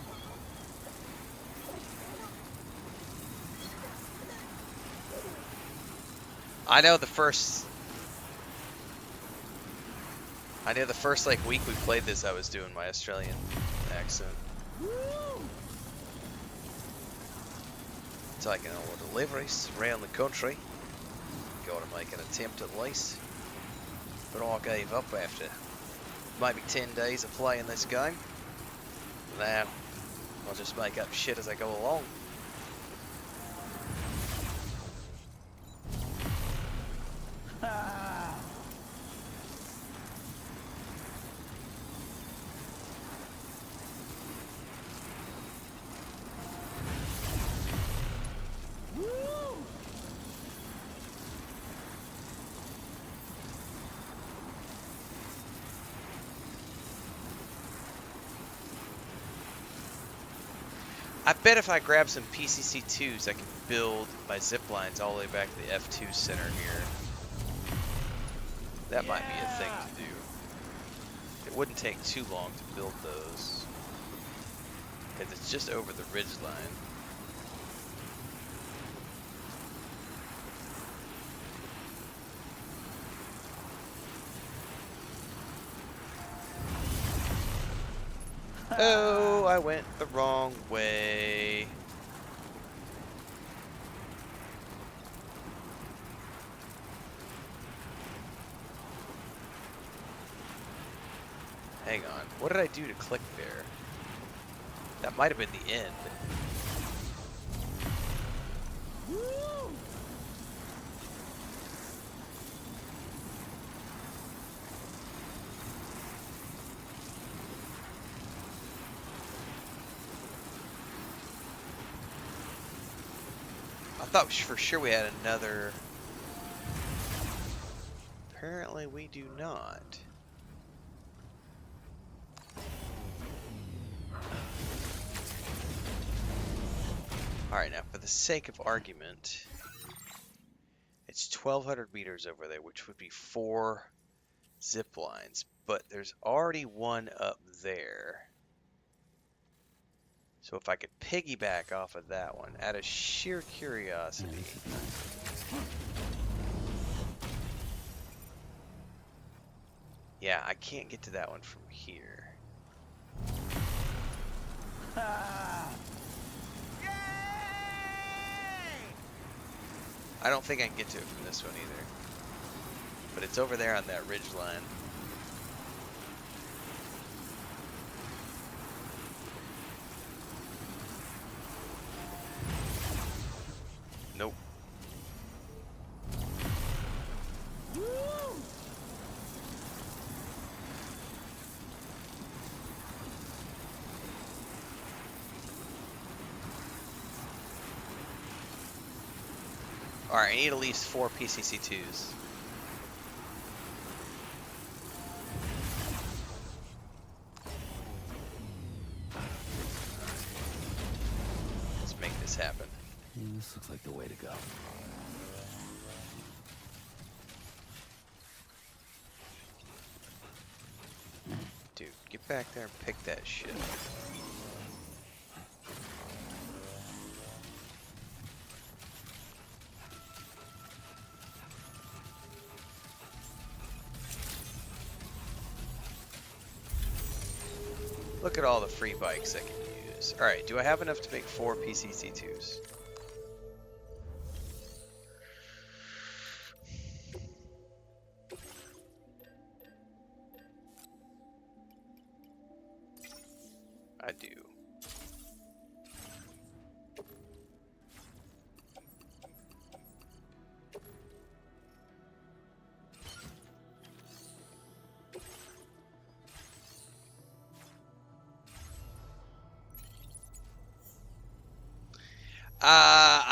I know the first like week we played this, I was doing my Australian accent. Taking all deliveries around the country. Gotta make an attempt at least. But I gave up after maybe 10 days of playing this game. Now, I'll just make up shit as I go along. I bet if I grab some PCC2s, I can build my zip lines all the way back to the F2 center here. That might be a thing to do. It wouldn't take too long to build those, because it's just over the ridge line. Oh, I went the wrong way. Hang on. What did I do to click there? That might have been the end. I thought for sure we had another. Apparently we do not. Alright, now for the sake of argument, it's 1,200 meters over there, which would be 4 zip lines, but there's already one up there. So if I could piggyback off of that one, out of sheer curiosity. Yeah, I can't get to that one from here. I don't think I can get to it from this one either. but it's over there on that ridge line. Nope. Alright, I need at least 4 PCC2s. Let's make this happen. Yeah, this looks like the way to go. Dude, get back there and pick that shit up. Look at all the free bikes I can use. Alright, do I have enough to make 4 PCC2s? I do.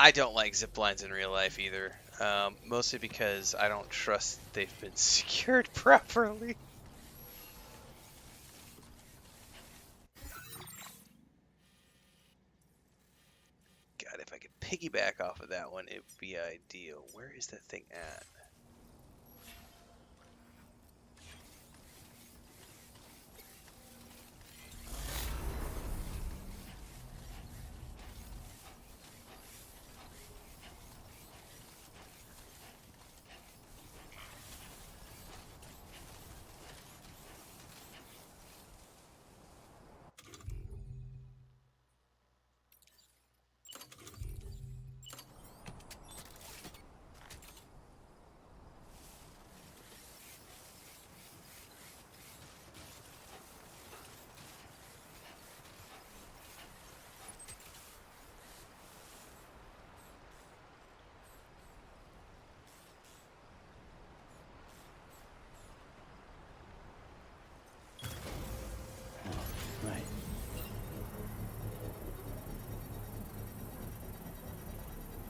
I don't like zip lines in real life either. Mostly because I don't trust they've been secured properly. God, if I could piggyback off of that one, it would be ideal. Where is that thing at? Right.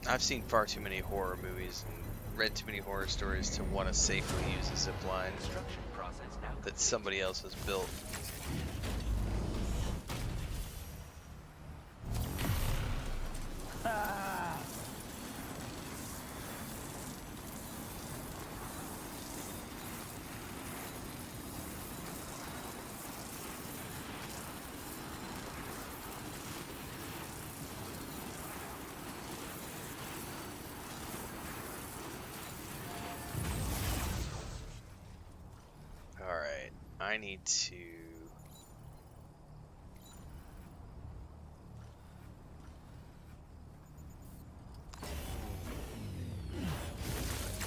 I've seen far too many horror movies and read too many horror stories to want to safely use a zip line Construction process now that somebody else has built. Alright, I need to...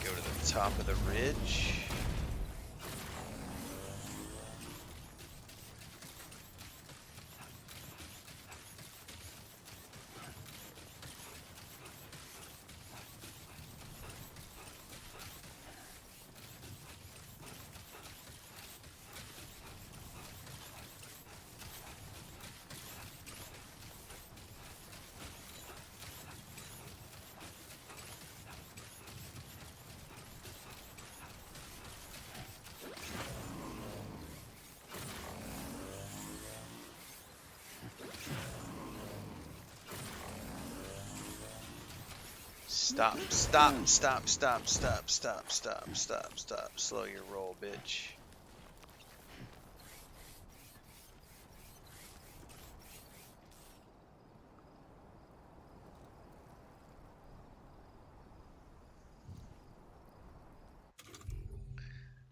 go to the top of the ridge. Stop, stop, stop, stop, stop, stop, stop, stop, stop. Slow your roll, bitch.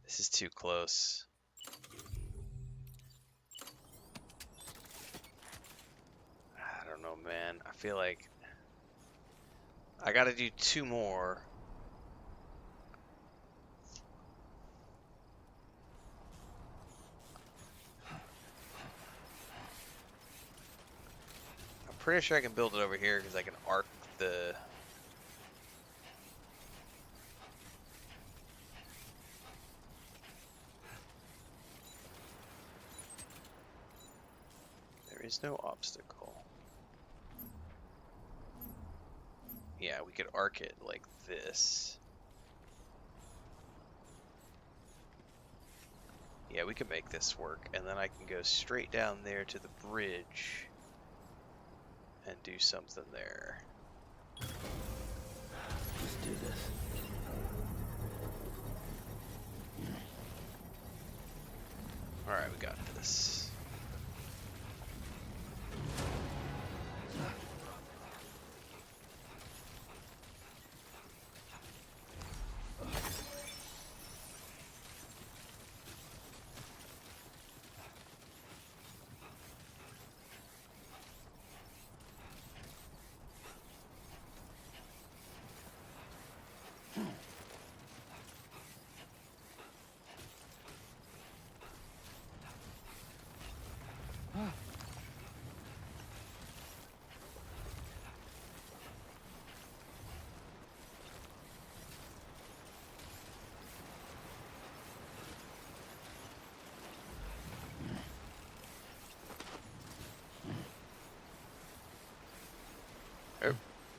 This is too close. I don't know, man. I feel like I gotta do 2 more. pretty sure I can build it over here because I can arc the... There is no obstacle. Yeah, we could arc it like this. Yeah, we can make this work, and then I can go straight down there to the bridge and do something there. Let's do this. Alright, we got this.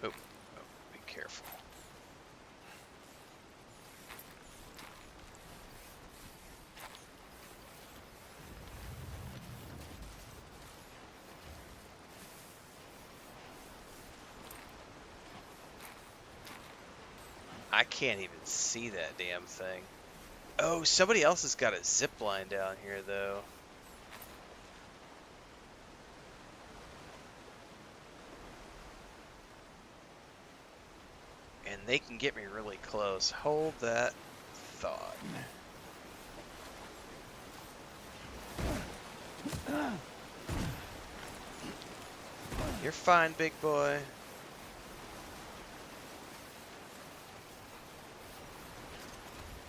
Oh, be careful. I can't even see that damn thing. Oh, somebody else has got a zip line down here, though. And they can get me really close. Hold that thought. You're fine, big boy.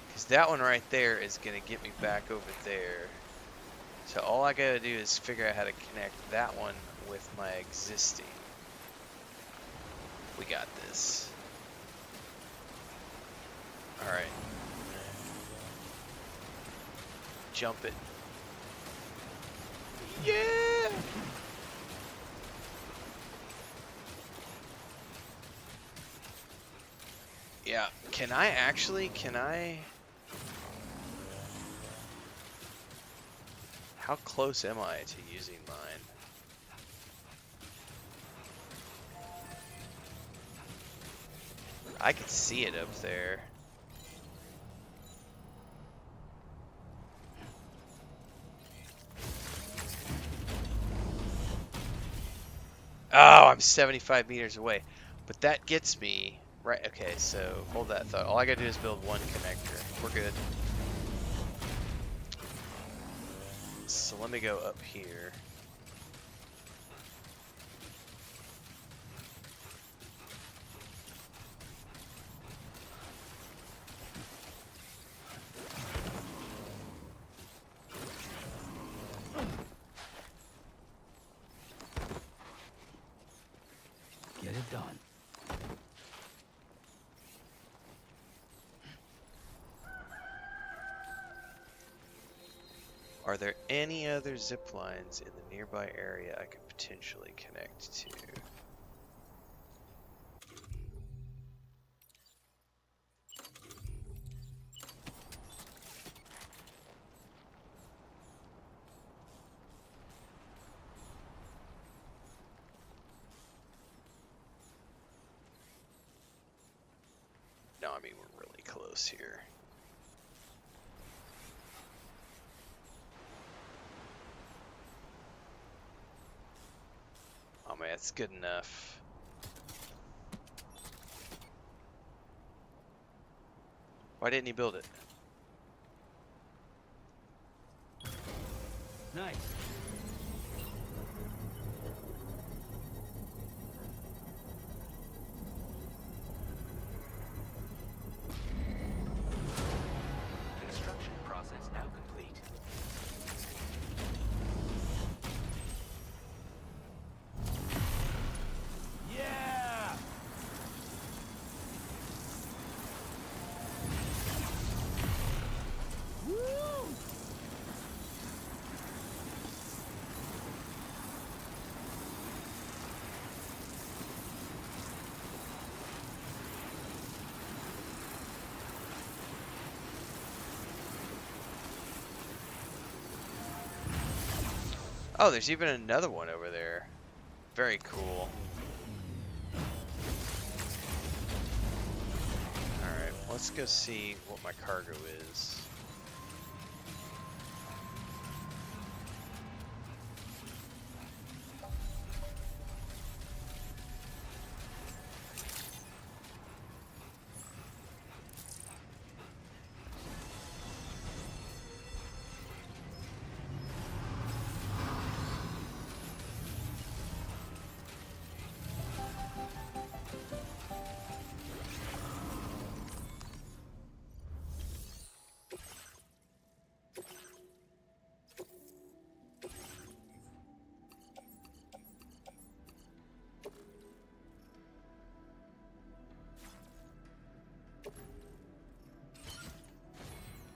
Because that one right there is going to get me back over there. So all I got to do is figure out how to connect that one with my existing. We got this. Alright. Jump it. Yeah! Yeah, can I... How close am I to using mine? I can see it up there. Oh, I'm 75 meters away. But that gets me... Right, okay, so hold that thought. All I gotta do is build one connector. We're good. So let me go up here. Get it done. Are there any other zip lines in the nearby area I could potentially connect to? No, I mean, we're really close here. Oh man, it's good enough. Why didn't he build it? Nice. Construction process now complete. Oh, there's even another one over there. Very cool. Alright, let's go see what my cargo is.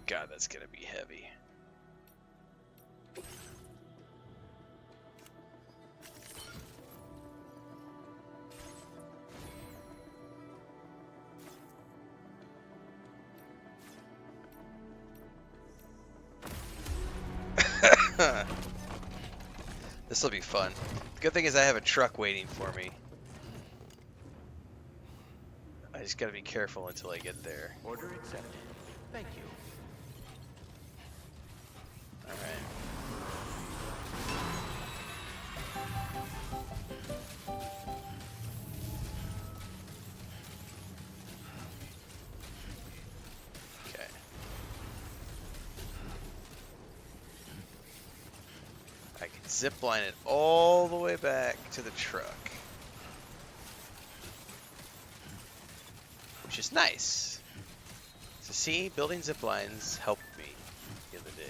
God, that's gonna be heavy. This will be fun. The good thing is I have a truck waiting for me. I just gotta be careful until I get there. Order accepted. Thank you. Alright. Okay. I can zipline it all the way back to the truck. Which is nice. So see, building zip lines helped me the other day.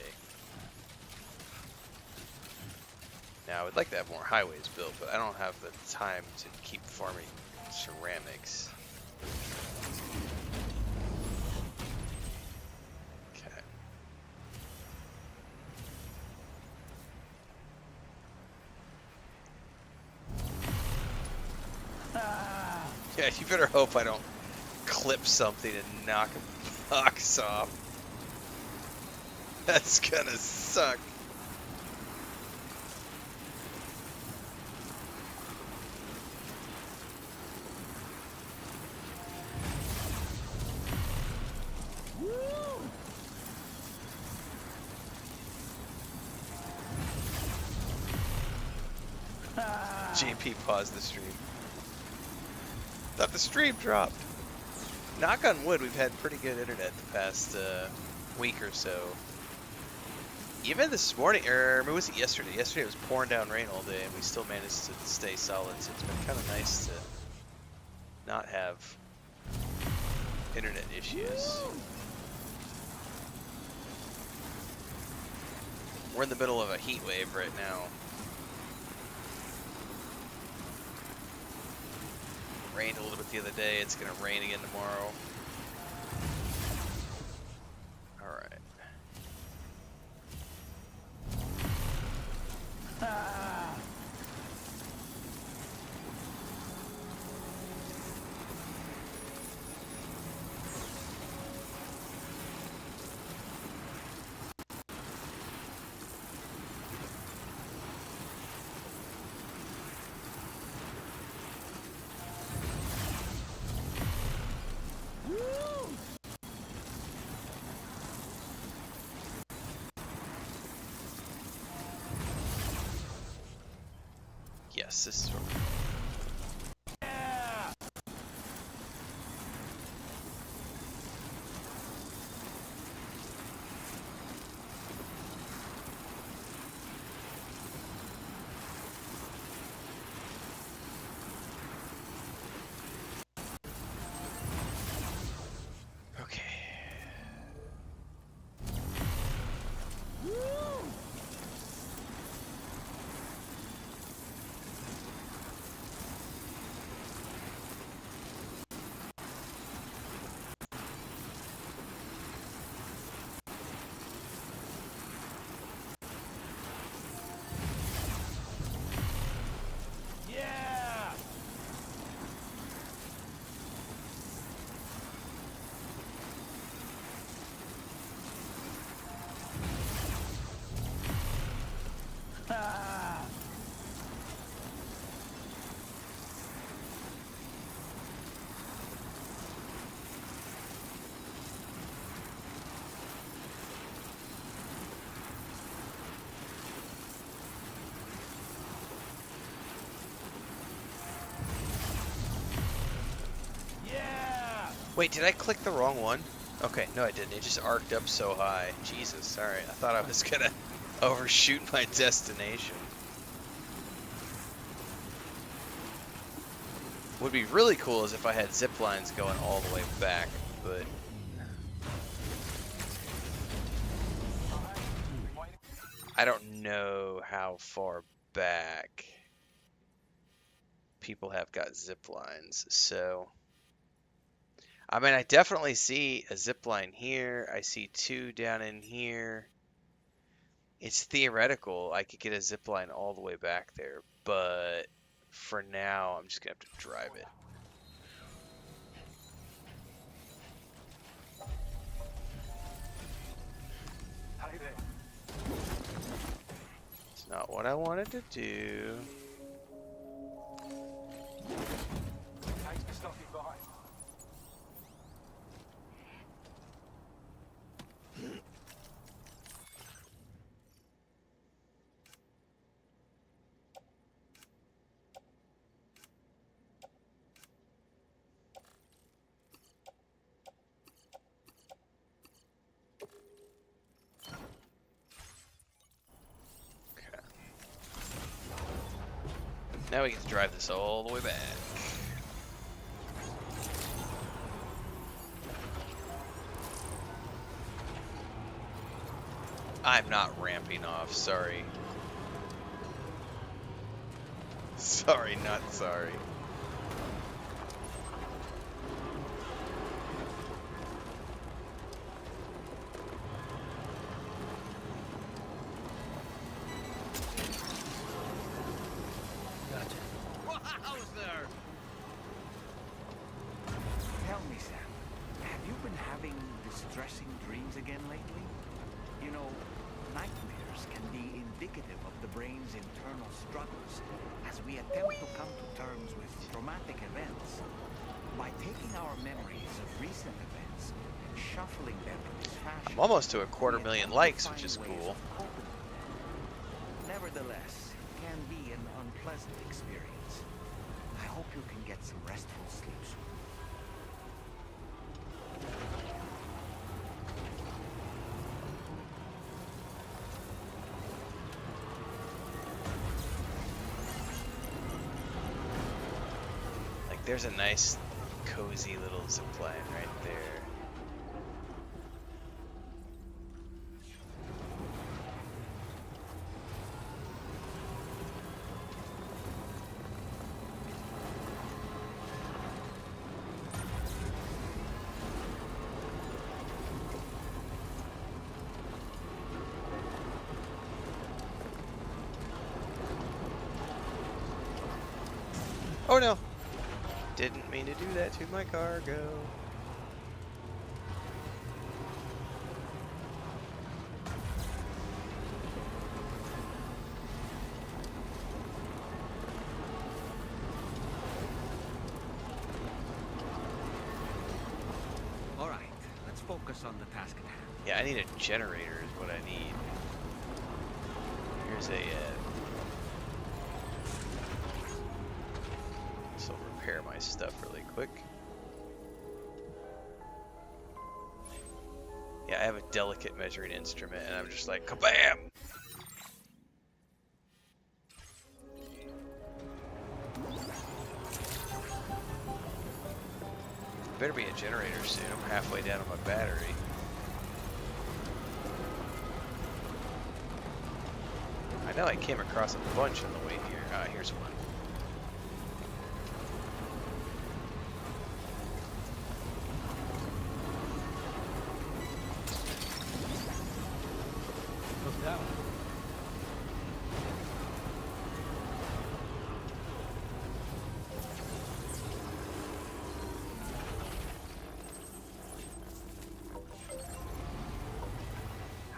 Now, I would like to have more highways built, but I don't have the time to keep farming ceramics. Okay. Yeah, you better hope I don't clip something and knock a box off. That's gonna suck. JP paused the stream. Thought the stream dropped. Knock on wood, we've had pretty good internet the past week or so. Even this morning, or was it yesterday? Yesterday it was pouring down rain all day, and we still managed to stay solid. So it's been kind of nice to not have internet issues. We're in the middle of a heat wave right now. Rained a little bit the other day. It's gonna rain again tomorrow. All right. Yes, this is what okay. Wait, did I click the wrong one? Okay, no I didn't. It just arced up so high. Jesus, alright. I thought I was gonna overshoot my destination. Would be really cool is if I had zip lines going all the way back, but... I don't know how far back people have got zip lines, so... I mean, I definitely see a zip line here. I see 2 down in here. It's theoretical. I could get a zip line all the way back there, but for now, I'm just gonna have to drive it. Hey there. It's not what I wanted to do. Thanks for stopping by. Now we get to drive this all the way back. I'm not ramping off, sorry. Sorry, not sorry. Wowzer! Tell me, Sam, have you been having distressing dreams again lately? You know, nightmares can be indicative of the brain's internal struggles as we attempt to come to terms with traumatic events. By taking our memories of recent events and shuffling them in this fashion, I'm almost to a 250,000 likes, which is cool. Nevertheless, it can be an unpleasant experience. I hope you can get some restful sleep soon. Like, there's a nice, cozy little zipline right there. Oh no! Didn't mean to do that to my cargo. All right, let's focus on the task at hand. Yeah, I need a generator is what I need. Here's a so I'll repair my stuff really quick. Yeah, I have a delicate measuring instrument and I'm just like, kabam! Better be a generator soon. I'm halfway down on my battery. I know I came across a bunch on the way here. Here's one. What's that one?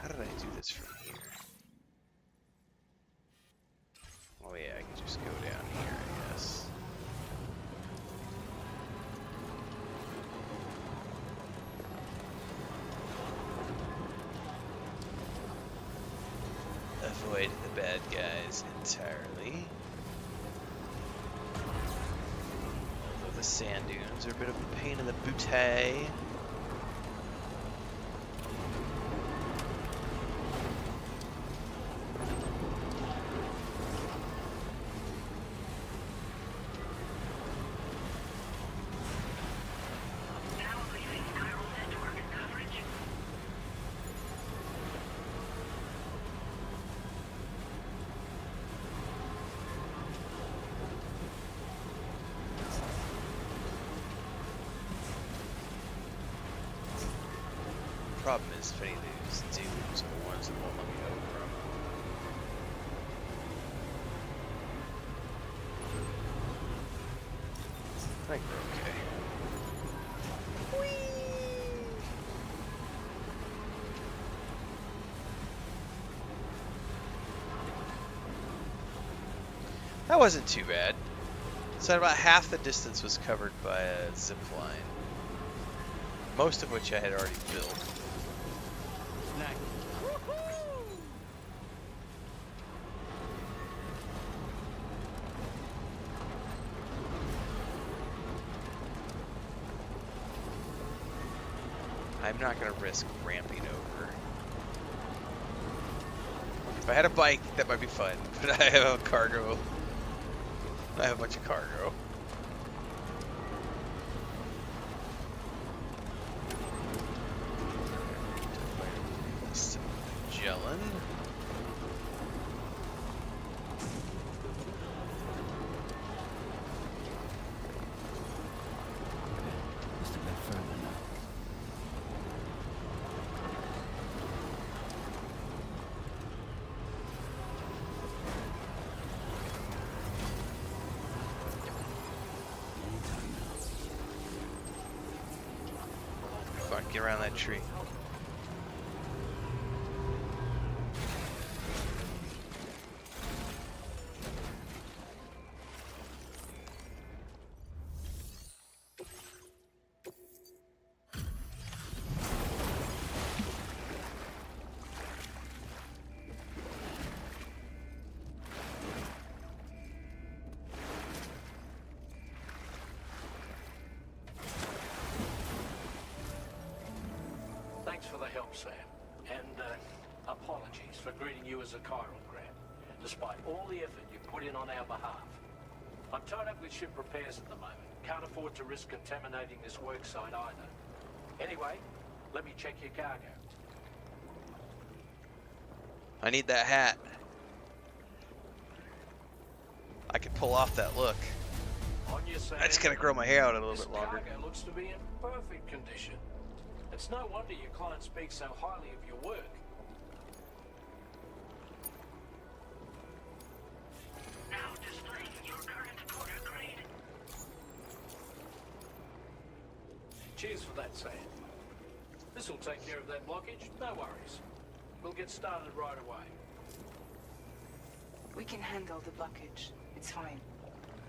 How did I do this from here? Oh yeah, I can just go down here, I guess. Avoid the bad guys entirely. Although The sand dunes are a bit of a pain in the booty. Problem is, if any of these dudes are the ones that won't let me over them. I think we're okay. That wasn't too bad. So about half the distance was covered by a zip line, most of which I had already built. I'm not going to risk ramping over. If I had a bike, that might be fun, but I have a cargo. I have a bunch of cargo. Magellan. Must have been further now. Fuck, get around that tree. Thanks for the help, Sam. And apologies for greeting you as a chiral grab, despite all the effort you put in on our behalf. I'm tied up with ship repairs at the moment. Can't afford to risk contaminating this worksite either. Anyway, let me check your cargo. I need that hat. I could pull off that look. On your Sam. I just gotta grow my hair out a little This bit longer. cargo looks to be in perfect condition. It's no wonder your client speaks so highly of your work. Now displaying your current quarter grade. Cheers for that, Sam. This'll take care of that blockage, no worries. We'll get started right away. We can handle the blockage. It's fine.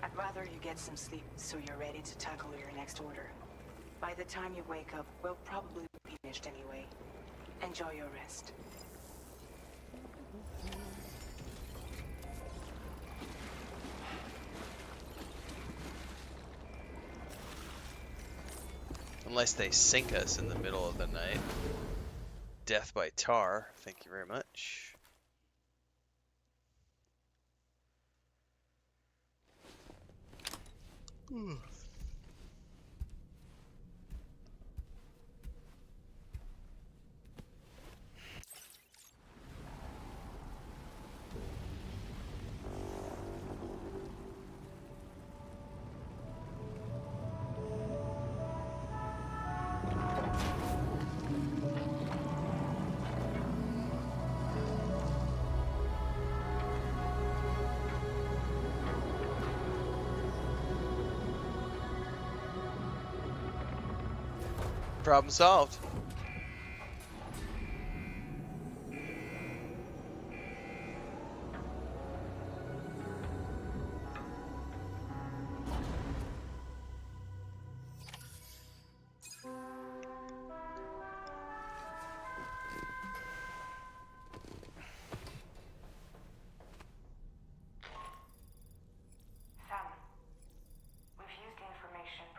I'd rather you get some sleep so you're ready to tackle your next order. By the time you wake up, we'll probably be finished anyway. Enjoy your rest. Unless they sink us in the middle of the night. Death by tar. Thank you very much. Problem solved. Sam, we've used the information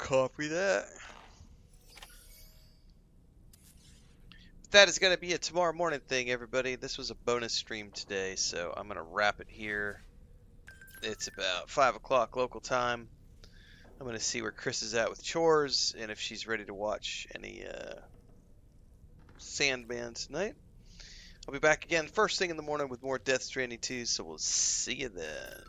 Copy that. That is going to be a tomorrow morning thing, everybody. This was a bonus stream today, so I'm going to wrap it here. It's about 5 o'clock local time. I'm going to see where Chris is at with chores and if she's ready to watch any Sandman tonight. I'll be back again first thing in the morning with more Death Stranding 2, so we'll see you then.